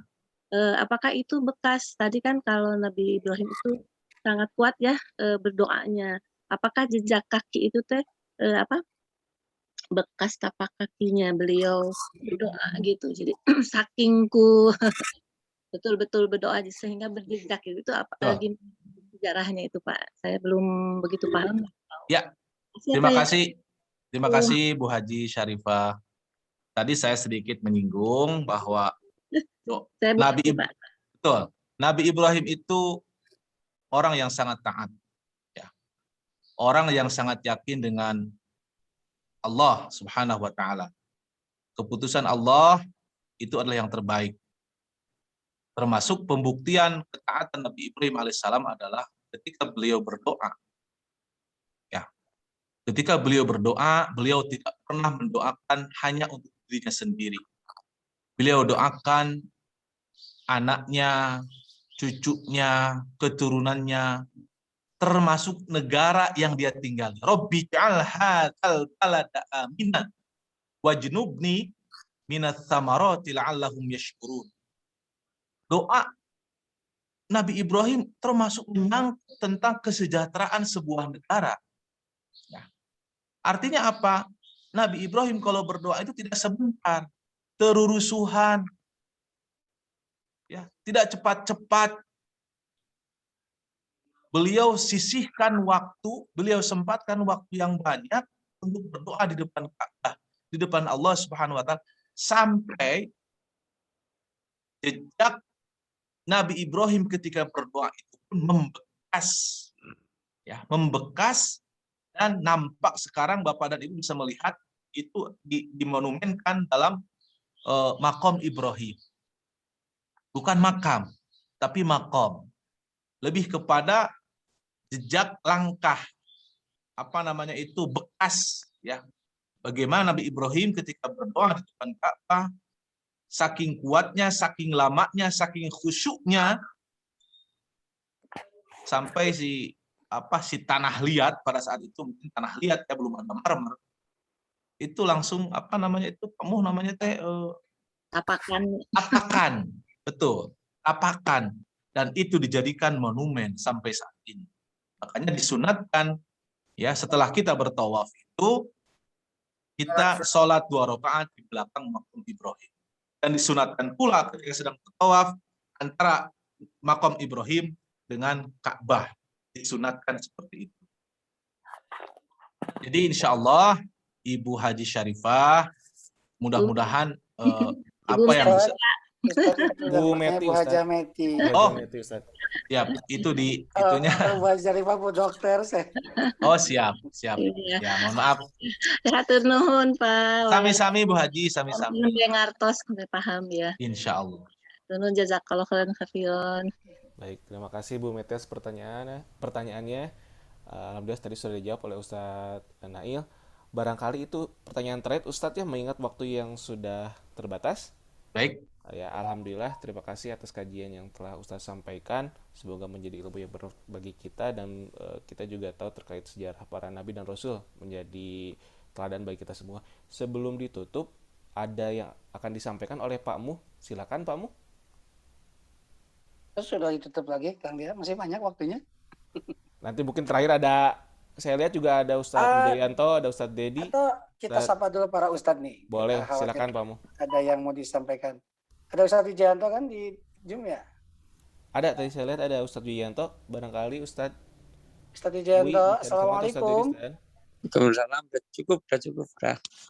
D: Apakah itu bekas? Tadi kan kalau Nabi Ibrahim itu sangat kuat ya berdoanya. Apakah jejak kaki itu teh bekas tapak kakinya beliau berdoa gitu. Jadi sakingku betul-betul berdoa sehingga berjejak itu apa gimana sejarahnya itu Pak? Saya belum begitu paham.
B: Ya. Terima kasih. Terima kasih Bu Haji Syarifah. Tadi saya sedikit menyinggung bahwa Nabi Ibrahim itu orang yang sangat taat. Ya. Orang yang sangat yakin dengan Allah Subhanahu wa taala. Keputusan Allah itu adalah yang terbaik. Termasuk pembuktian ketaatan Nabi Ibrahim alaihissalam adalah ketika beliau berdoa. Ya. Ketika beliau berdoa, beliau tidak pernah mendoakan hanya untuk dirinya sendiri. Beliau doakan anaknya, cucunya, keturunannya, termasuk negara yang dia tinggali. Rabbi ja'al hadzal balada aminan wajnubni minas samarati la'allahum yashkurun. Doa Nabi Ibrahim termasuk menyangkut tentang kesejahteraan sebuah negara. Ya. Artinya apa? Nabi Ibrahim kalau berdoa itu tidak sebentar, terurusuhan, ya, tidak cepat-cepat. Beliau sisihkan waktu, beliau sempatkan waktu yang banyak untuk berdoa di depan Ka'bah, di depan Allah Subhanahu wa taala, sampai jejak Nabi Ibrahim ketika berdoa itu pun membekas. Ya, membekas dan nampak sekarang Bapak dan Ibu bisa melihat itu dimonumenkan dalam makom Ibrahim. Bukan makam, tapi makom. Lebih kepada jejak langkah, bekas, ya. Bagaimana Nabi Ibrahim ketika berdoa di depan Ka'bah, saking kuatnya, saking lamanya, saking khusyuknya, sampai si tanah liat pada saat itu, mungkin tanah liat ya, belum ada marmer, itu langsung Tapakan, betul, tapakan, dan itu dijadikan monumen sampai saat ini. Makanya disunatkan ya setelah kita bertawaf itu kita sholat 2 rakaat di belakang makam Ibrahim. Dan disunatkan pula ketika sedang bertawaf antara makam Ibrahim dengan Ka'bah, disunatkan seperti itu. Jadi insya Allah Ibu Haji Syarifah mudah-mudahan apa yang bisa.
A: Bu Meti,
C: Bu Haja
A: Ustaz.
C: Meti.
A: Ya,
B: Oh.
A: Bu Meti, Ustaz.
B: Ya, itu di itunya.
C: Bu Haji Syarifah Bu dokter saya.
B: Oh, siap.
D: Iya.
B: Ya, mohon maaf.
D: Hatur nuhun Pak.
B: Sami-sami Bu Haji, sami-sami.
D: Dia ngartos sampai paham ya.
B: Insya Allah.
D: Nuhun jazakallahu khairan katsiran.
A: Baik, terima kasih Bu Meti atas pertanyaannya. Alhamdulillah tadi sudah dijawab oleh Ustadz Nail. Barangkali itu pertanyaan terakhir Ustadz ya, mengingat waktu yang sudah terbatas.
B: Baik.
A: Ya, alhamdulillah terima kasih atas kajian yang telah Ustadz sampaikan. Semoga menjadi ilmu yang bermanfaat bagi kita dan kita juga tahu terkait sejarah para nabi dan rasul menjadi teladan bagi kita semua. Sebelum ditutup, ada yang akan disampaikan oleh Pak Mu. Silakan Pak Mu.
C: Sudah ditutup lagi Kang Dia, masih banyak waktunya.
A: Nanti mungkin terakhir ada, saya lihat juga ada Ustadz Wijayanto, ada Ustadz Dedi.
C: Atau kita sapa dulu para ustadz nih.
A: Boleh,
C: Kita khawatir
A: silakan Pak Mu.
C: ada yang mau disampaikan. Ada Ustadz Wijayanto kan di Zoom ya?
A: Ada, tadi saya lihat ada Ustadz Wijayanto, barangkali Ustadz
C: Ustadz Wijayanto,
A: Ustadz
C: assalamualaikum.
A: Dedi.
E: Waalaikumsalam, udah cukup.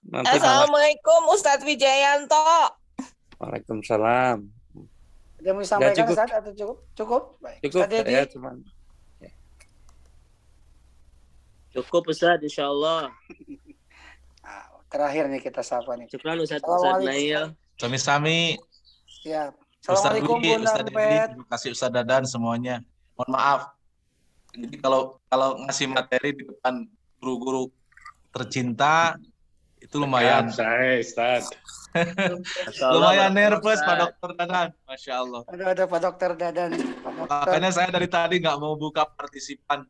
E: Nanti
F: Assalamualaikum Ustadz Wijayanto.
E: Waalaikumsalam.
C: Ada yang mau disampaikan
E: cukup.
C: Ustadz atau cukup? Cukup? Baik.
E: Cukup
C: Ustadz Dedi.
E: saya cuman.
G: Cukup Ustadz, insya Allah.
C: Nah, terakhir nih kita sapa nih.
G: Syukran Ustadz
C: Assalamualaikum.
G: Nail.
B: Sami-sami.
C: Siap.
B: Ustadz
C: Assalamualaikum
B: Budi,
C: Bunda
B: Ustadz Dedi,
C: Ampet.
B: terima kasih Ustadz Dadan semuanya. Mohon maaf. Jadi kalau ngasih materi di depan guru-guru tercinta itu lumayan lumayan nervous Pak Dokter Dadan, Masya Allah.
C: Ada Pak Dokter Dadan. Pak Dokter.
B: Makanya saya dari tadi nggak mau buka partisipan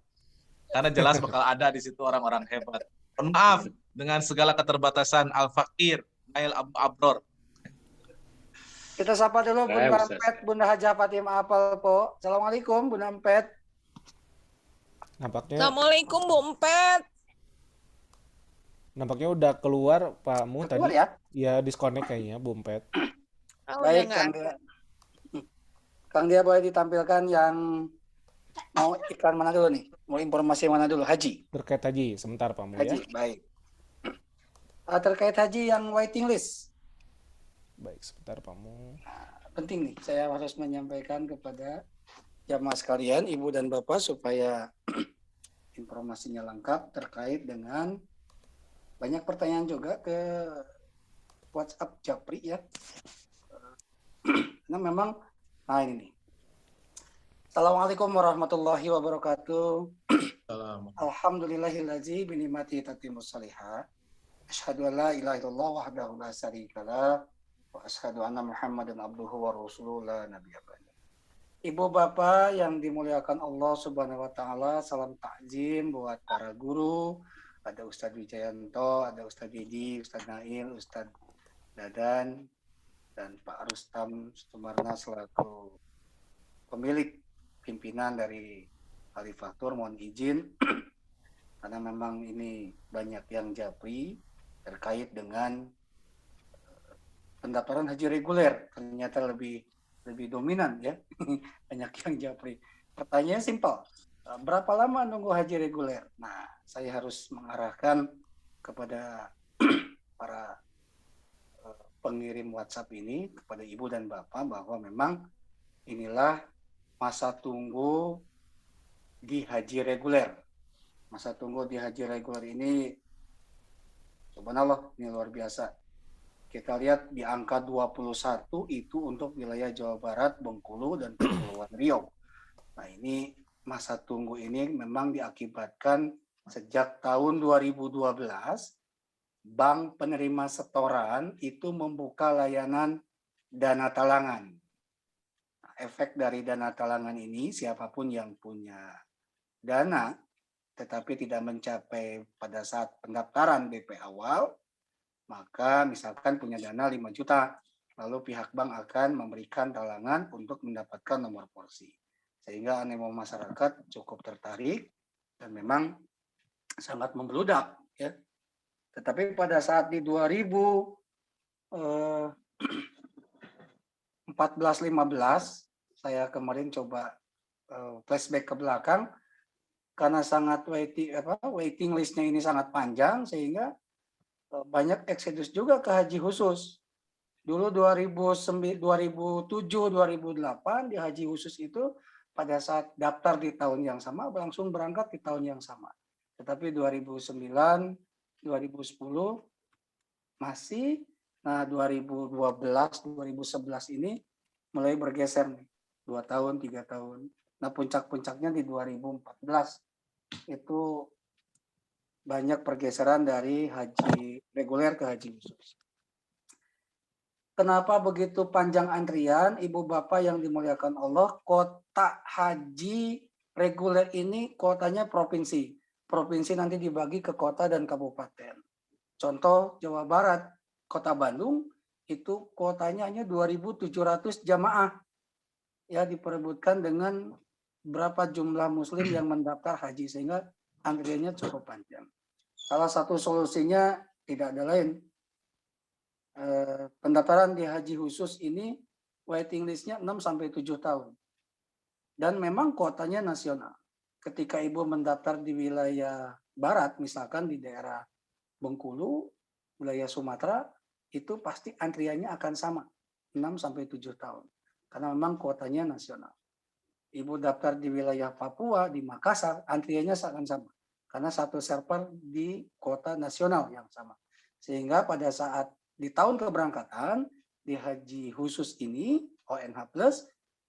B: karena jelas bakal ada di situ orang-orang hebat. Mohon maaf dengan segala keterbatasan Al-Fakir Nail Abu Abror.
C: Kita sapa dulu Bunda Ampet, Bunda Haja Fatimah Apal Po. Assalamualaikum Bunda Ampet.
A: Nampaknya
F: Assalamualaikum Bu Empet.
A: udah keluar Pak Mu tadi.
C: Keluar ya?
A: Ya disconnect kayaknya Bu Empet.
F: Oh,
C: Baik
F: udah
C: Kang
F: nggak
C: Dia. Kang Dia boleh ditampilkan yang mau iklan mana dulu nih? Mau informasi mana dulu? Haji.
A: Terkait haji, sebentar Pak Mu ya.
C: Haji, baik. Terkait haji yang waiting list.
A: Baik, sebentar Pak Mu.
C: Penting nih, saya harus menyampaikan kepada jamaah sekalian, Ibu dan Bapak, supaya informasinya lengkap terkait dengan banyak pertanyaan juga ke WhatsApp Japri ya. Nah memang, nah ini nih. Assalamualaikum warahmatullahi wabarakatuh. Alhamdulillahillazi binikmatihi tatimmus shalihat. Asyhadu an la ilaha illallah wahdahu la syarikalah wa asyhadu anna Muhammadan abduhu wa rasuluhu la nabiyya ba'da. Ibu bapak yang dimuliakan Allah Subhanahu wa taala, salam takzim buat para guru. Ada Ustadz Wijayanto, ada Ustadz Dedi, Ustadz Nail, Ustadz Dadan, dan Pak Rustam Sumarna selaku pemilik pimpinan dari Khalifatur. Mohon izin karena memang ini banyak yang japri terkait dengan pendaftaran haji reguler, ternyata lebih dominan ya. Banyak yang japri. Pertanyaannya simpel, berapa lama nunggu haji reguler? Nah, saya harus mengarahkan kepada para pengirim WhatsApp ini, kepada Ibu dan Bapak, bahwa memang inilah masa tunggu di haji reguler. Masa tunggu di haji reguler ini, subhanallah, ini luar biasa. Kita lihat di angka 21 itu untuk wilayah Jawa Barat, Bengkulu, dan Kepulauan Riau. Nah ini masa tunggu ini memang diakibatkan sejak tahun 2012, bank penerima setoran itu membuka layanan dana talangan. Nah, efek dari dana talangan ini, siapapun yang punya dana, tetapi tidak mencapai pada saat pendaftaran DP awal, maka misalkan punya dana 5 juta, lalu pihak bank akan memberikan talangan untuk mendapatkan nomor porsi. Sehingga animo masyarakat cukup tertarik dan memang sangat membludak ya. Tetapi pada saat di 2014-15 saya kemarin coba flashback ke belakang karena sangat waiting listnya ini sangat panjang sehingga banyak eksodus juga ke haji khusus. Dulu 2007 2008 di haji khusus itu pada saat daftar di tahun yang sama langsung berangkat di tahun yang sama. Tetapi 2009 2010 masih, nah 2012 2011 ini mulai bergeser nih 2 tahun 3 tahun. Nah puncak-puncaknya di 2014 itu banyak pergeseran dari haji reguler ke haji khusus. Kenapa begitu panjang antrian, Ibu Bapak yang dimuliakan Allah? Kota haji reguler ini kotanya provinsi. Provinsi nanti dibagi ke kota dan kabupaten. Contoh Jawa Barat, Kota Bandung itu kotanya hanya 2.700 jamaah. Ya diperebutkan dengan berapa jumlah muslim yang mendaftar haji sehingga antriannya cukup panjang. Salah satu solusinya tidak ada lain. Pendaftaran di haji khusus ini waiting listnya 6-7 tahun. Dan memang kotanya nasional. Ketika Ibu mendaftar di wilayah barat, misalkan di daerah Bengkulu, wilayah Sumatera, itu pasti antriannya akan sama, 6-7 tahun. Karena memang kotanya nasional. Ibu daftar di wilayah Papua, di Makassar, antriannya akan sama. Karena satu server di kota nasional yang sama. Sehingga pada saat di tahun keberangkatan, di haji khusus ini, ONH+,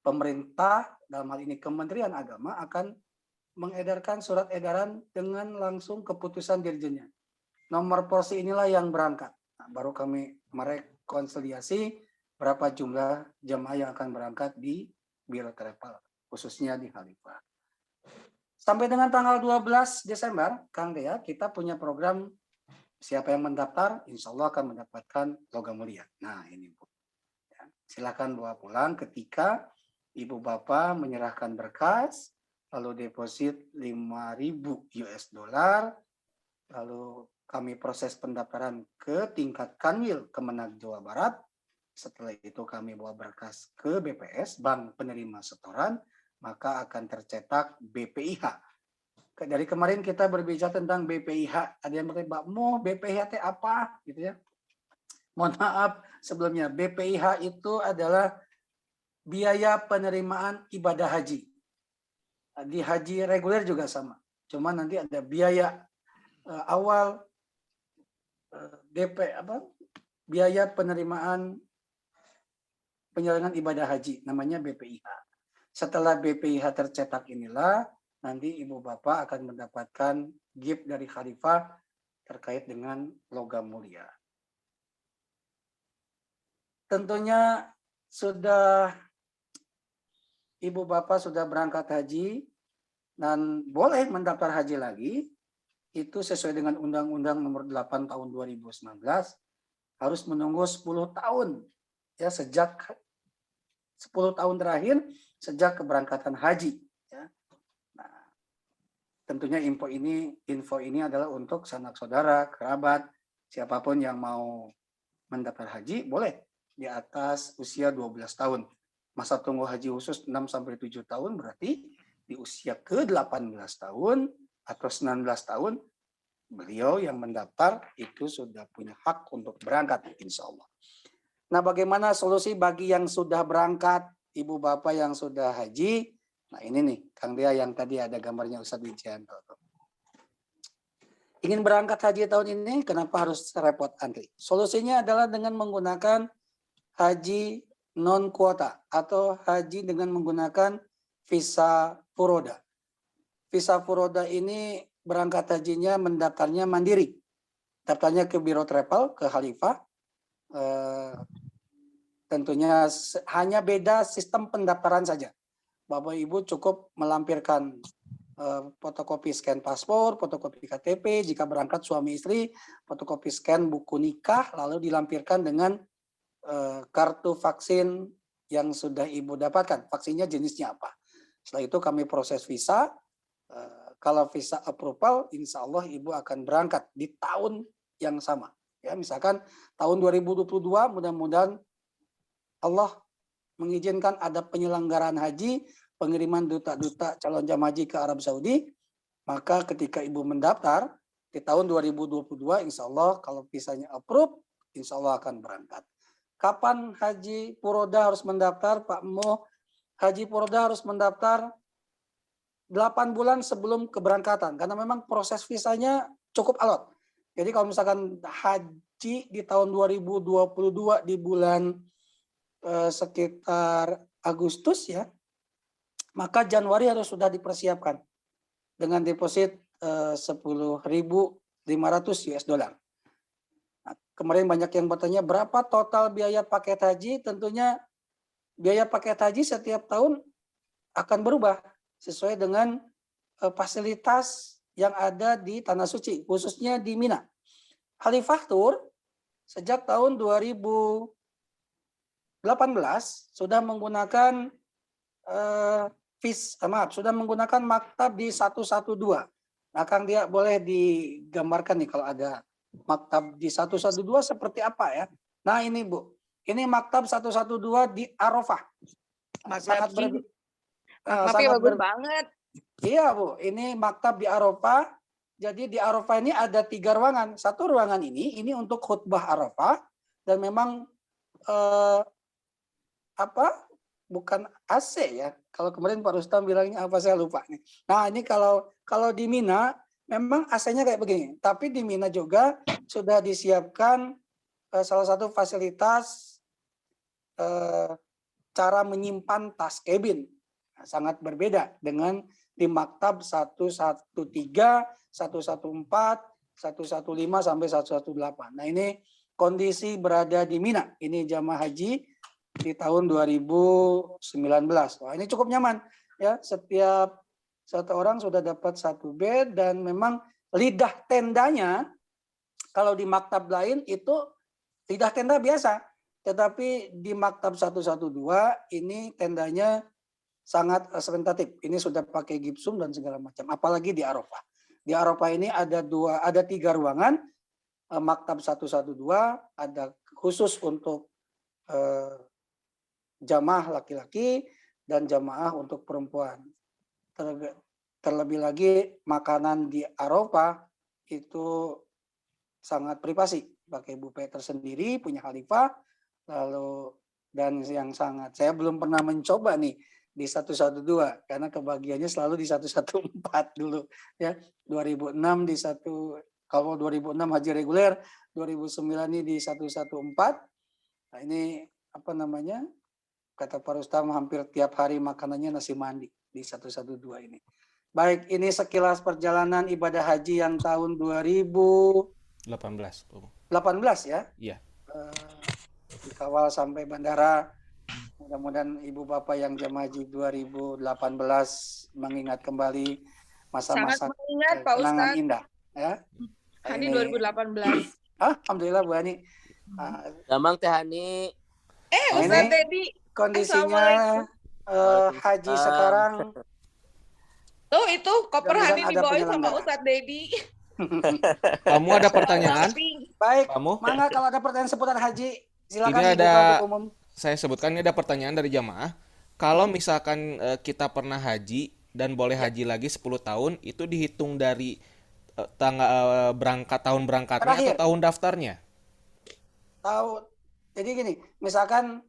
C: pemerintah, dalam hal ini Kementerian Agama, akan mengedarkan surat edaran dengan langsung keputusan dirjennya. Nomor porsi inilah yang berangkat. Nah, baru kami merekonsiliasi berapa jumlah jemaah yang akan berangkat di Biro Travel, khususnya di Khalifah. Sampai dengan tanggal 12 Desember, Kang Dea, kita punya program siapa yang mendaftar, insya Allah akan mendapatkan logam mulia. Nah ini Bu. Ya, silakan bawa pulang ketika Ibu Bapak menyerahkan berkas, lalu deposit 5.000 US dollar, lalu kami proses pendaftaran ke tingkat Kanwil Kemenag Jawa Barat. Setelah itu kami bawa berkas ke BPS, Bank Penerima Setoran, maka akan tercetak BPIH. Dari kemarin kita berbicara tentang BPIH. Ada yang bertanya, Mbak Mo, BPIH itu apa? Gitu ya. Mohon maaf sebelumnya, BPIH itu adalah biaya penerimaan ibadah haji. Di haji reguler juga sama. Cuma nanti ada biaya awal biaya penerimaan penyelenggaraan ibadah haji, namanya BPIH. Setelah BPIH tercetak inilah nanti Ibu Bapak akan mendapatkan gift dari Khalifah terkait dengan logam mulia. Tentunya sudah Ibu Bapak sudah berangkat haji dan boleh mendaftar haji lagi, itu sesuai dengan Undang-Undang Nomor 8 Tahun 2019 harus menunggu 10 tahun ya, sejak 10 tahun terakhir sejak keberangkatan haji. Tentunya info ini adalah untuk sanak saudara, kerabat, siapapun yang mau mendaftar haji boleh di atas usia 12 tahun. Masa tunggu haji khusus 6-7 tahun berarti di usia ke-18 tahun atau 19 tahun beliau yang mendaftar itu sudah punya hak untuk berangkat insya Allah. Nah bagaimana solusi bagi yang sudah berangkat, Ibu Bapak yang sudah haji? Nah ini nih, Kang Dea yang tadi ada gambarnya Ustadz Wijayanto. Ingin berangkat haji tahun ini, kenapa harus repot antri? Solusinya adalah dengan menggunakan haji non-kuota atau haji dengan menggunakan visa furoda. Visa furoda ini berangkat hajinya mendaftarnya mandiri. Daftarnya ke Biro Travel, ke Khalifah. Tentunya hanya beda sistem pendaftaran saja. Bapak Ibu cukup melampirkan fotokopi scan paspor, fotokopi KTP, jika berangkat suami istri, fotokopi scan buku nikah, lalu dilampirkan dengan kartu vaksin yang sudah Ibu dapatkan. Vaksinnya jenisnya apa. Setelah itu kami proses visa. Kalau visa approval, insya Allah Ibu akan berangkat di tahun yang sama. Ya, misalkan tahun 2022 mudah-mudahan Allah mengizinkan ada penyelenggaraan haji, pengiriman duta-duta calon jamaah haji ke Arab Saudi, maka ketika Ibu mendaftar di tahun 2022, insya Allah kalau visanya approve, insya Allah akan berangkat. Kapan Haji Puroda harus mendaftar, Pak Mo? Haji Puroda harus mendaftar 8 bulan sebelum keberangkatan, karena memang proses visanya cukup alot. Jadi kalau misalkan haji di tahun 2022 di bulan sekitar Agustus ya, maka Januari harus sudah dipersiapkan dengan deposit 10.500 US dollar. Nah, kemarin banyak yang bertanya berapa total biaya paket haji. Tentunya biaya paket haji setiap tahun akan berubah sesuai dengan fasilitas yang ada di Tanah Suci, khususnya di Mina. Khalifah Tour sejak tahun 2018 sudah menggunakan sudah menggunakan maktab di 112. Nah, Kang Dia boleh digambarkan nih kalau ada maktab di 112 seperti apa ya? Nah, ini Bu. Ini maktab 112 di Arafah. Sangat
F: bagus banget.
C: Iya, Bu. Ini maktab di Arafah. Jadi di Arafah ini ada 3 ruangan. Satu ruangan ini untuk khutbah Arafah dan memang bukan AC ya. Kalau kemarin Pak Rustam bilangnya apa saya lupa nih. Nah, ini kalau di Mina memang AC-nya kayak begini. Tapi di Mina juga sudah disiapkan salah satu fasilitas cara menyimpan tas cabin. Nah, sangat berbeda dengan di maktab 113, 114, 115 sampai 118. Nah, ini kondisi berada di Mina. Ini jamaah haji di tahun 2019. Wah, ini cukup nyaman ya. Setiap satu orang sudah dapat 1 bed dan memang lidah tendanya kalau di maktab lain itu lidah tenda biasa, tetapi di maktab 112 ini tendanya sangat representatif. Ini sudah pakai gipsum dan segala macam. Apalagi di Arafah. Di Arafah ini ada 3 ruangan. Maktab 112 ada khusus untuk jamaah laki-laki dan jamaah untuk perempuan. Terlebih lagi makanan di Arafah itu sangat privasi. Pakai buffet tersendiri, punya khalifah. Lalu dan yang sangat saya belum pernah mencoba nih di 112 karena kebagiannya selalu di 114 dulu ya. 2006 di kalau 2006 haji reguler, 2009 ini di 114. Nah, ini apa namanya? Kata Pak Rustam hampir tiap hari makanannya nasi mandi di 112 ini. Baik, ini sekilas perjalanan ibadah haji yang tahun 2018 ya. Iya. Dikawal sampai bandara. Mudah-mudahan Ibu Bapak yang jamaah haji 2018 mengingat kembali masa-masa kenangan indah ya.
F: Hani 2018.
C: Alhamdulillah Bu Hani.
G: Damang Teh Hani.
F: Ustaz Dedi.
C: Kondisinya haji sekarang.
F: Tuh itu koper Hani dibawain sama Ustaz Dedi.
A: Kamu ada pertanyaan?
C: Baik.
A: Kamu?
C: Mangga kalau ada pertanyaan seputar haji silakan
A: Ini ada
C: umum.
A: Saya sebutkan ini ada pertanyaan dari jamaah. Kalau misalkan kita pernah haji dan boleh haji lagi 10 tahun, itu dihitung dari tanggal tahun berangkatnya
C: Terakhir.
A: atau tahun daftarnya?
C: Jadi gini, misalkan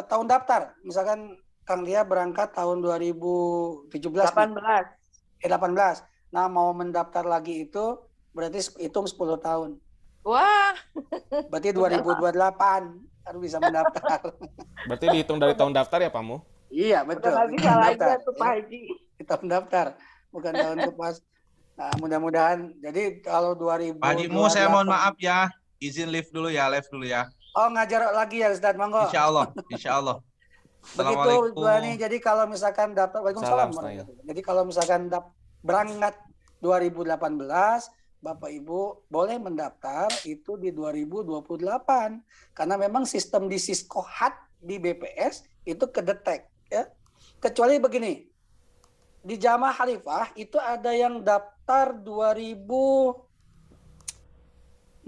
C: tahun daftar, misalkan Kang Dia berangkat tahun 2017 18. Nah, mau mendaftar lagi itu berarti hitung 10 tahun.
F: Wah.
C: Berarti 2028 harus bisa mendaftar.
A: Berarti dihitung dari tahun daftar ya, Pak Mu?
C: Iya, betul.
F: Udah bisa lagi ya tuh Pak Haji.
C: Kita mendaftar, bukan tahun kepas. Nah, mudah-mudahan jadi kalau 2028
B: Pak Haji Mu, saya mohon maaf ya, izin live dulu ya.
C: Oh, ngajar lagi ya Ustaz, monggo.
B: Insya Allah.
C: Begitu Bu Ani, jadi kalau misalkan daftar, Waalaikumsalam.
A: Salam,
C: Jadi kalau misalkan berangkat 2018, Bapak Ibu boleh mendaftar itu di 2028 karena memang sistem di Siskohat di BPS itu kedetek ya. Kecuali begini, di Jamaah Khalifah itu ada yang daftar 2016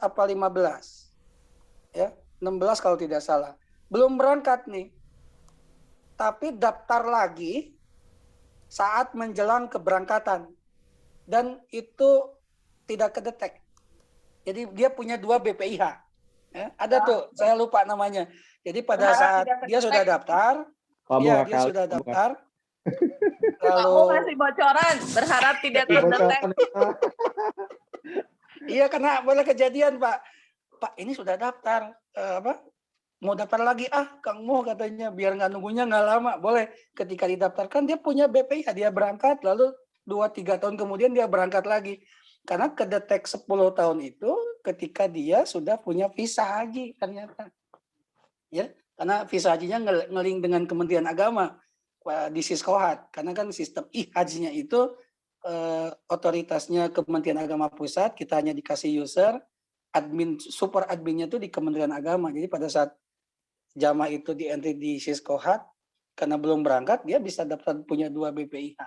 C: apa 15 ya, 16 kalau tidak salah, belum berangkat nih, tapi daftar lagi saat menjelang keberangkatan dan itu tidak kedetek. Jadi dia punya 2 BPIH. Ya, ada tuh, saya lupa namanya. Jadi pada saat dia sudah daftar, dia sudah daftar. Lalu
F: ngasih bocoran, berharap tidak terdetek.
C: Iya, karena boleh kejadian, Pak. Pak, ini sudah daftar, mau daftar lagi, Kang Mo katanya, biar nggak nunggunya nggak lama. Boleh, ketika didaftarkan dia punya BPIH, dia berangkat, lalu 2-3 tahun kemudian dia berangkat lagi. Karena kedetek 10 tahun itu ketika dia sudah punya visa haji ternyata. Ya, karena visa hajinya ngeling dengan Kementerian Agama di Siskohat. Karena kan sistem hajinya itu otoritasnya Kementerian Agama Pusat, kita hanya dikasih user, admin, super adminnya itu di Kementerian Agama. Jadi pada saat jamaah itu di entry di Siskohat, karena belum berangkat, dia bisa daftar punya 2 BPIH.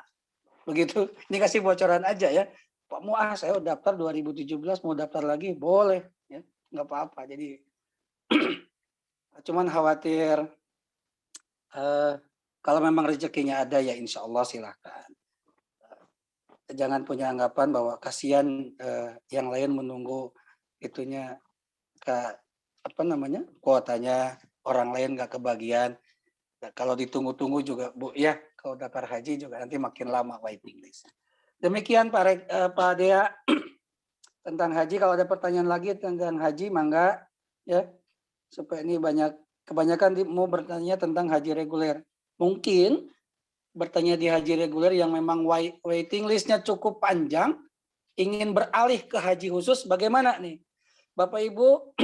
C: Begitu, ini kasih bocoran aja ya. Pak Mu, saya daftar 2017, mau daftar lagi, boleh. Ya, nggak apa-apa. Jadi, cuman khawatir, kalau memang rezekinya ada ya insya Allah silahkan. Jangan punya anggapan bahwa kasihan yang lain menunggu itunya kuotanya, orang lain nggak kebagian. Nah, kalau ditunggu-tunggu juga Bu ya, kalau daftar haji juga nanti makin lama waiting list. Demikian Pak Dea tentang haji. Kalau ada pertanyaan lagi tentang haji mangga ya, supaya ini kebanyakan mau bertanya tentang haji reguler. Mungkin bertanya di haji reguler yang memang waiting listnya cukup panjang, ingin beralih ke haji khusus, bagaimana nih? Bapak Ibu,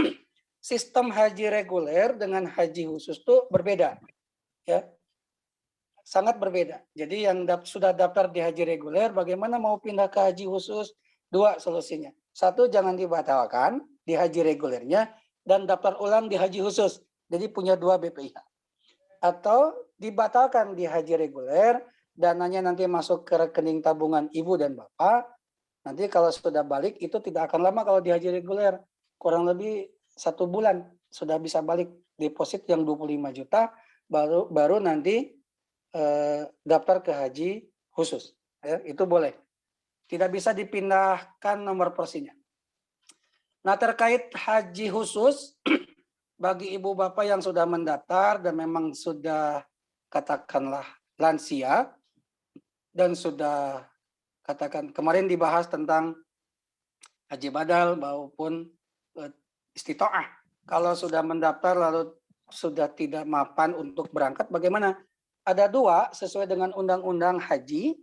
C: sistem haji reguler dengan haji khusus itu berbeda. Ya, sangat berbeda. Jadi yang sudah daftar di haji reguler, bagaimana mau pindah ke haji khusus? 2 solusinya. 1, jangan dibatalkan di haji regulernya dan daftar ulang di haji khusus. Jadi punya 2 BPIH. Atau dibatalkan di haji reguler, dananya nanti masuk ke rekening tabungan ibu dan bapak. Nanti kalau sudah balik itu tidak akan lama kalau di haji reguler. Kurang lebih 1 bulan sudah bisa balik deposit yang 25 juta, baru nanti daftar ke haji khusus. Ya, itu boleh. Tidak bisa dipindahkan nomor porsinya. Nah, terkait haji khusus, bagi ibu bapak yang sudah mendaftar dan memang sudah katakanlah lansia, dan sudah katakan kemarin dibahas tentang haji badal maupun istitoah. Kalau sudah mendaftar lalu sudah tidak mapan untuk berangkat, bagaimana? Ada 2 sesuai dengan undang-undang haji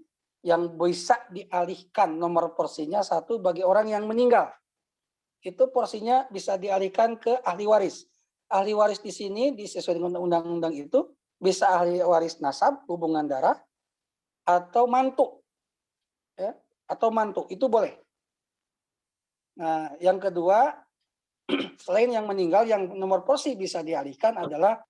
C: yang bisa dialihkan nomor porsinya. 1 bagi orang yang meninggal. Itu porsinya bisa dialihkan ke ahli waris. Ahli waris di sini sesuai dengan undang-undang itu bisa ahli waris nasab, hubungan darah, atau mantu. Ya, atau mantu, itu boleh. Nah, yang kedua, selain yang meninggal, yang nomor porsi bisa dialihkan adalah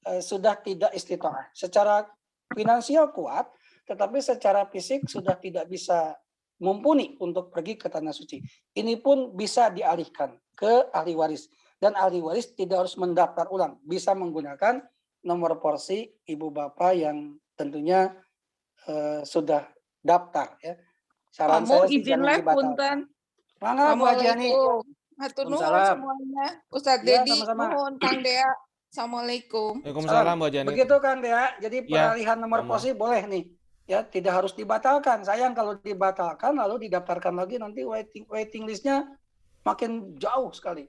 C: sudah tidak istitoah. Secara finansial kuat, tetapi secara fisik sudah tidak bisa mumpuni untuk pergi ke tanah suci. Ini pun bisa dialihkan ke ahli waris. Dan ahli waris tidak harus mendaftar ulang. Bisa menggunakan nomor porsi ibu bapak yang tentunya sudah daftar. Ya. Saran saya sih jangan dibatalkan. Mangga Bu Hajiani.
F: Hatur nuhun semuanya. Ustadz Dedi, nuhun Kang Dea. Assalamualaikum.
A: Waalaikumsalam Bu Hajiani.
C: Begitu Kang Dea. Jadi peralihan nomor porsi boleh nih. Ya, tidak harus dibatalkan. Sayang kalau dibatalkan lalu didaftarkan lagi, nanti waiting listnya makin jauh sekali.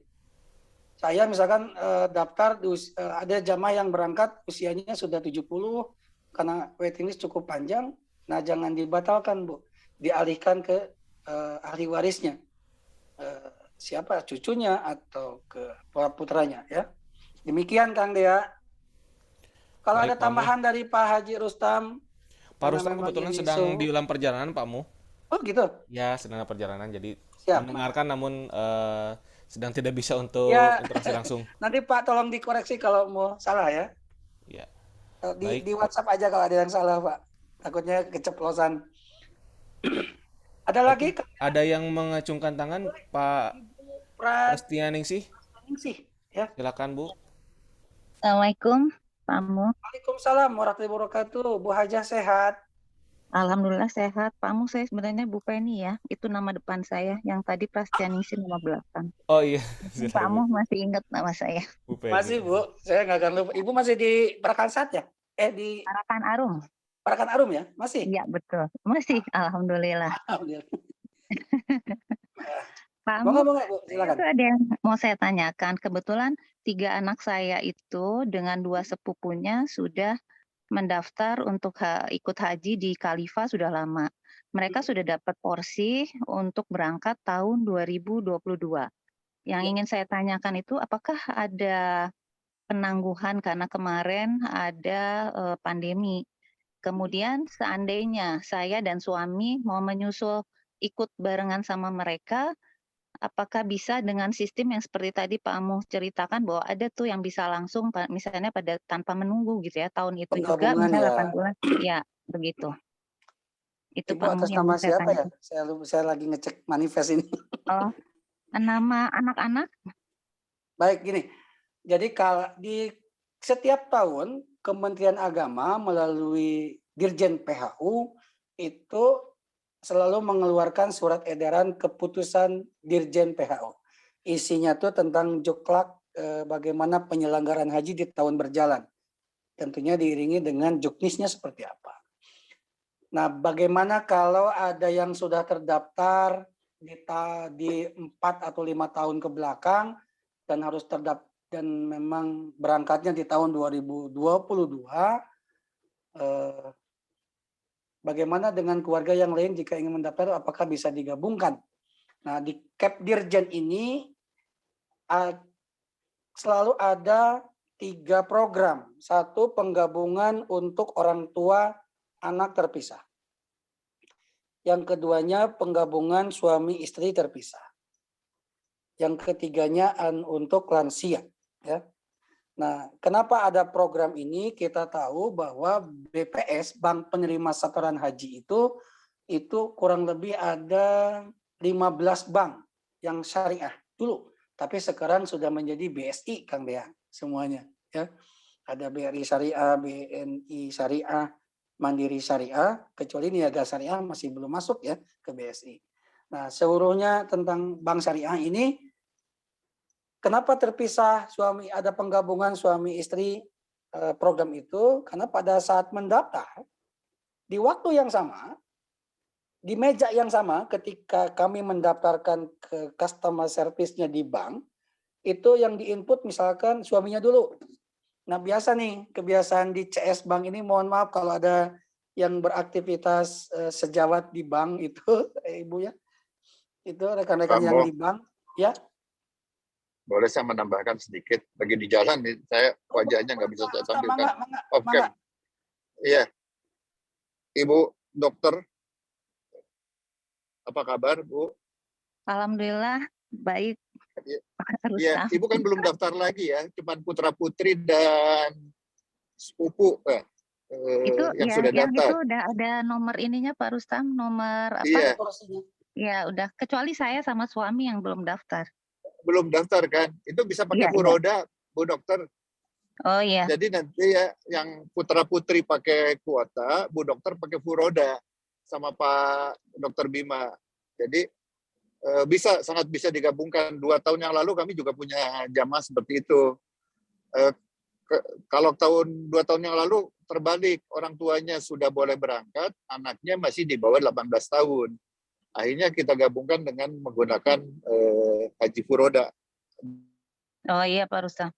C: Saya misalkan daftar ada jamaah yang berangkat usianya sudah 70 karena waiting list cukup panjang. Nah, jangan dibatalkan Bu, dialihkan ke ahli warisnya, siapa cucunya atau ke putranya ya. Demikian Kang Dea. Kalau ada tambahan dari Pak Haji Rustam.
A: Pak Rustam kebetulan sedang di dalam perjalanan Pak Mu.
C: Oh gitu.
A: Ya, sedang dalam perjalanan, jadi
C: Siap.
A: mendengarkan namun sedang tidak bisa untuk
C: Ya,
A: interaksi langsung.
C: nanti Pak tolong dikoreksi kalau mau salah ya.
A: Ya,
C: Di
A: baik.
C: WhatsApp aja kalau ada yang salah Pak. Takutnya keceplosan. Ada lagi?
A: Oke, ada yang mengacungkan tangan, Pak Prastianingsih.
C: Prastianingsih, ya.
A: Silakan, Bu.
H: Assalamualaikum, Pak Mu.
C: Waalaikumsalam warahmatullahi wabarakatuh. Bu Hajah sehat?
H: Alhamdulillah sehat. Pak Mu, saya sebenarnya Bu Penny ya. Itu nama depan saya. Yang tadi Prastianingsih nama belakang.
A: Oh iya,
H: Pak Mu masih ingat nama saya.
A: Bu Penny.
C: Masih Bu, saya nggak akan lupa. Ibu masih di Prakansat ya? Di
H: Parakan Arum.
C: Parakan Arum ya? Masih?
H: Iya betul, masih. Alhamdulillah.
C: Alhamdulillah.
H: Pak Mu,
C: Bu, silakan.
H: itu ada yang mau saya tanyakan. Kebetulan 3 anak saya itu dengan 2 sepupunya sudah mendaftar untuk ikut haji di Khalifa sudah lama. Mereka sudah dapat porsi untuk berangkat tahun 2022. Yang ingin saya tanyakan itu apakah ada penangguhan karena kemarin ada pandemi. Kemudian seandainya saya dan suami mau menyusul ikut barengan sama mereka, apakah bisa dengan sistem yang seperti tadi Pak Amuh ceritakan bahwa ada tuh yang bisa langsung misalnya pada tanpa menunggu gitu ya, tahun itu juga misalnya 8 bulan. Ya, begitu. Itu
C: Ibu
H: Pak Amuh
C: atas
H: yang
C: nama
H: saya
C: siapa ya?
H: tanyakan.
C: Saya lagi ngecek manifest ini.
H: Oh, nama anak-anak?
C: Baik, gini. Jadi kalau di setiap tahun Kementerian Agama melalui Dirjen PHU itu selalu mengeluarkan surat edaran keputusan Dirjen PHU. Isinya tuh tentang juklak bagaimana penyelenggaraan haji di tahun berjalan. Tentunya diiringi dengan juknisnya seperti apa. Nah, bagaimana kalau ada yang sudah terdaftar di 4 atau 5 tahun ke belakang dan harus terdaftar dan memang berangkatnya di tahun 2022, bagaimana dengan keluarga yang lain jika ingin mendaftar, apakah bisa digabungkan? Nah, di Kep Dirjen ini selalu ada 3 program. 1, penggabungan untuk orang tua anak terpisah. Yang keduanya penggabungan suami istri terpisah. Yang ketiganya untuk lansia. Ya. Nah, kenapa ada program ini? Kita tahu bahwa BPS, Bank Penerima Setoran Haji itu kurang lebih ada 15 bank yang syariah dulu. Tapi sekarang sudah menjadi BSI, Kang Dea, semuanya. Ya. Ada BRI Syariah, BNI Syariah, Mandiri Syariah, kecuali Niaga Syariah masih belum masuk ya ke BSI. Nah, seluruhnya tentang bank syariah ini, kenapa terpisah ada penggabungan suami istri program itu? Karena pada saat mendaftar, di waktu yang sama, di meja yang sama ketika kami mendaftarkan ke customer service-nya di bank, itu yang diinput misalkan suaminya dulu. Nah, biasa nih kebiasaan di CS Bank ini, mohon maaf kalau ada yang beraktivitas sejawat di bank itu, Ibu ya. Itu rekan-rekan yang di bank, ya.
I: Boleh saya menambahkan sedikit? Lagi di jalan nih, saya wajahnya nggak bisa saya tampilkan. Oke. Iya. Ibu dokter, apa kabar, Bu?
H: Alhamdulillah baik.
I: Iya, Ibu kan belum daftar lagi ya, cuma putra-putri dan sepupu yang sudah daftar.
H: Itu udah ada nomor ininya Pak Rustam, nomor apa?
I: Iya.
H: Ya udah, kecuali saya sama suami yang belum daftar.
I: Belum daftar kan? Itu bisa pakai furoda, Bu Dokter.
H: Oh iya.
I: Jadi nanti ya yang putra-putri pakai kuota, Bu Dokter pakai furoda sama Pak Dokter Bima. Jadi sangat bisa digabungkan. 2 tahun yang lalu kami juga punya jamaah seperti itu. Kalau 2 tahun yang lalu terbalik, orang tuanya sudah boleh berangkat, anaknya masih di bawah 18 tahun. Akhirnya kita gabungkan dengan menggunakan haji furoda.
H: Oh iya Pak Rustam.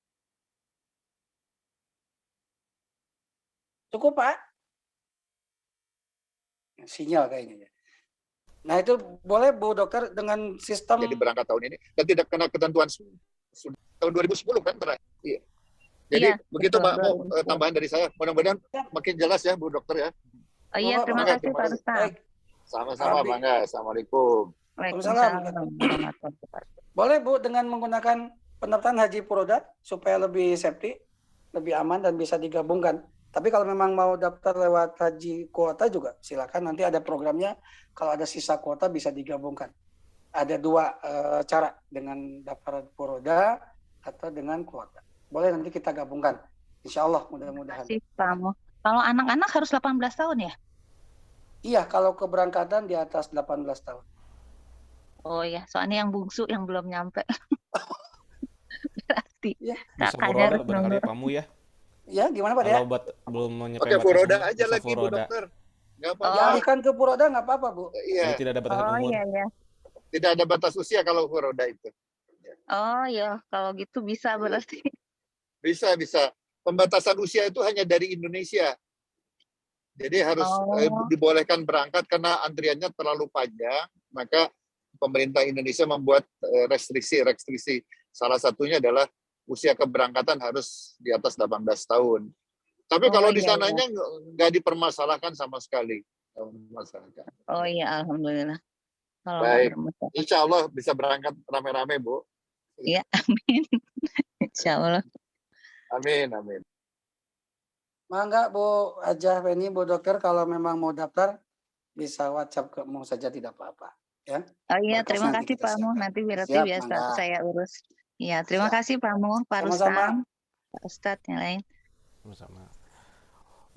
C: Cukup Pak? Sinyal kayaknya. Nah itu boleh Bu Dokter dengan sistem.
I: Jadi berangkat tahun ini dan tidak kena ketentuan tahun 2010 kan terakhir. Iya. Jadi begitu Pak, mau tambahan dari saya. Mudah-mudahan makin jelas ya Bu Dokter ya.
H: Oh iya, terima kasih Pak Rustam.
I: Sama-sama,
C: Abi.
I: Bangga. Assalamualaikum.
C: Waalaikumsalam. Boleh Bu dengan menggunakan pendaftaran haji Puroda supaya lebih safety, lebih aman dan bisa digabungkan. Tapi kalau memang mau daftar lewat haji kuota juga silakan, nanti ada programnya. Kalau ada sisa kuota bisa digabungkan. Ada dua cara, dengan daftar Puroda atau dengan kuota. Boleh nanti kita gabungkan. Insya Allah mudah-mudahan.
H: Terima kasih, Pak Mu. Kalau anak-anak harus 18 tahun ya?
C: Iya, kalau keberangkatan di atas 18 tahun.
H: Oh ya, soalnya yang bungsu yang belum nyampe. Berarti
C: Ya.
A: Bisa
H: kakaknya harus
A: furoda barangkali
H: nunggu.
A: Pak Mu ya.
C: Ya, gimana Pak ya?
A: Kalau belum nyampe
I: Oke,
A: 14
I: Furoda
A: umur,
I: aja
A: bisa
I: lagi, Bu
A: furoda.
I: Dokter. Nggak apa-apa.
H: Oh,
C: Dialihkan ke Puroda nggak apa-apa, Bu.
I: Iya,
A: Jadi tidak ada batasan
H: oh
A: umur.
H: iya ya.
I: tidak ada batas usia kalau Furoda itu.
H: Oh ya, kalau gitu bisa berarti.
I: Bisa. Pembatasan usia itu hanya dari Indonesia. Jadi harus dibolehkan berangkat karena antriannya terlalu panjang, maka pemerintah Indonesia membuat restriksi. Salah satunya adalah usia keberangkatan harus di atas 18 tahun. Tapi kalau di sananya nggak dipermasalahkan sama sekali.
H: Oh iya, alhamdulillah. Kalau
I: baik, insya Allah bisa berangkat rame-rame, Bu.
H: Iya, amin. Insya Allah.
I: Amin.
C: Mangga Bu Hajah Feni, Bu Dokter, kalau memang mau daftar bisa WhatsApp ke Mu saja, tidak apa-apa. Ya.
H: Oh iya,
C: Berkas
H: terima
C: nanti
H: kasih
C: kita
H: Pak Mu.
C: siapkan.
H: Nanti berarti
C: Siap,
H: biasa
C: mangga.
H: saya urus. Iya, terima
C: Siap.
H: kasih Pak Mu, Pak
C: Sama-sama.
H: Rustam, Pak Ustadz yang lain.
A: Sama.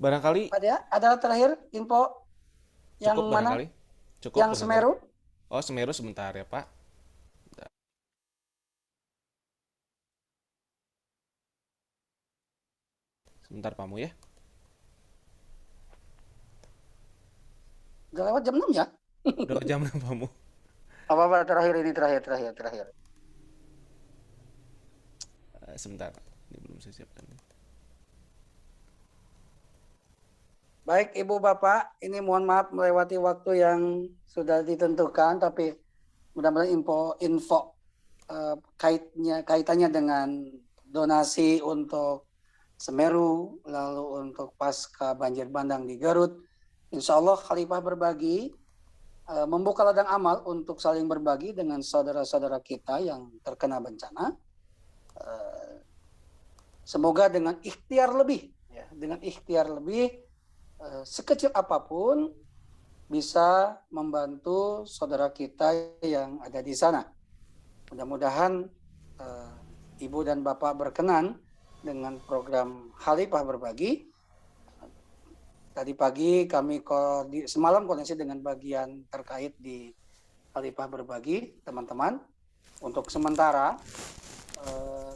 A: Barangkali
C: Pak Dea, ada terakhir info yang
A: cukup
C: mana?
A: barangkali. Cukup
C: Yang
A: barangkali.
C: Semeru?
A: Oh, Semeru sebentar ya, Pak. Sebentar Pak Mu ya.
C: Udah lewat jam 6 ya?
A: Udah jam Pak Mu.
C: Apa terakhir ini terakhir.
A: Sebentar. Ini belum saya siapkan.
C: Baik Ibu Bapak, ini mohon maaf melewati waktu yang sudah ditentukan, tapi mudah-mudahan info kaitannya dengan donasi untuk Semeru, lalu untuk pasca banjir bandang di Garut. Insya Allah Khalifah Berbagi membuka ladang amal untuk saling berbagi dengan saudara-saudara kita yang terkena bencana. Semoga dengan ikhtiar lebih, sekecil apapun bisa membantu saudara kita yang ada di sana. Mudah-mudahan Ibu dan Bapak berkenan dengan program Khalifah Berbagi. Tadi pagi kami semalam koneksi dengan bagian terkait di Khalifah Berbagi, teman-teman. Untuk sementara,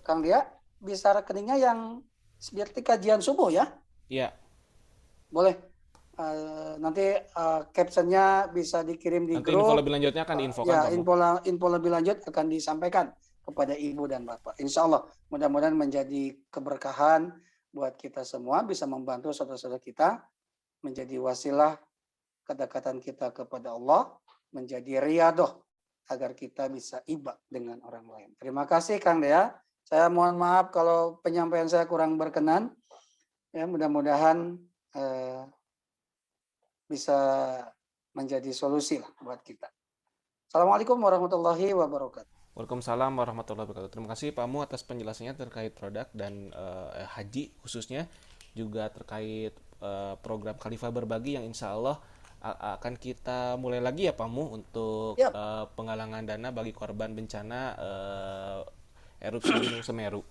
C: Kang Dia bisa rekeningnya yang seperti kajian subuh ya?
A: Iya.
C: Boleh. Nanti captionnya bisa dikirim di
A: nanti
C: grup.
A: Info lebih lanjutnya akan diinfokan.
C: Ya, info lebih lanjut akan disampaikan kepada Ibu dan Bapak. Insya Allah mudah-mudahan menjadi keberkahan buat kita semua, bisa membantu saudara-saudara kita, menjadi wasilah kedekatan kita kepada Allah, menjadi riyadoh agar kita bisa iba dengan orang lain. Terima kasih Kang Dea. Saya mohon maaf kalau penyampaian saya kurang berkenan. Ya, mudah-mudahan bisa menjadi solusi lah buat kita. Assalamualaikum warahmatullahi wabarakatuh.
A: Waalaikumsalam warahmatullahi wabarakatuh. Terima kasih Pak Mu atas penjelasannya terkait produk dan haji khususnya, juga terkait program Khalifah Berbagi yang insya Allah akan kita mulai lagi ya Pak Mu untuk penggalangan dana bagi korban bencana erupsi Gunung Semeru.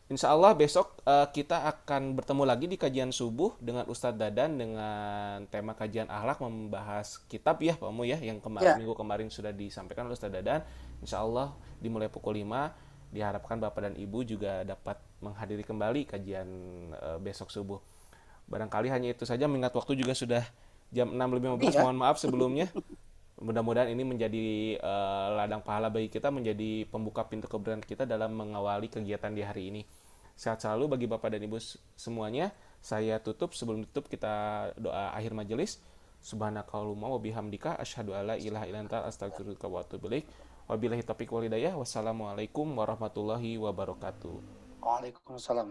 A: Insya Allah besok kita akan bertemu lagi di kajian subuh dengan Ustadz Dadan dengan tema kajian akhlak, membahas kitab ya Pak Mu ya, yang minggu kemarin sudah disampaikan oleh Ustadz Dadan. Insya Allah dimulai pukul 5, diharapkan Bapak dan Ibu juga dapat menghadiri kembali kajian besok subuh. Barangkali hanya itu saja, mengingat waktu juga sudah jam 6.15, mohon maaf sebelumnya. Mudah-mudahan ini menjadi ladang pahala bagi kita, menjadi pembuka pintu keberkahan kita dalam mengawali kegiatan di hari ini. Sehat selalu bagi Bapak dan Ibu semuanya. Saya tutup, sebelum tutup kita doa akhir majelis. Subhanakallahumma wa bihamdika asyhadu alla ilaha illa anta astaghfiruka wa atubu ilaik. Wabillahi taufiq wal hidayah. Wassalamualaikum warahmatullahi wabarakatuh.
C: Waalaikumsalam.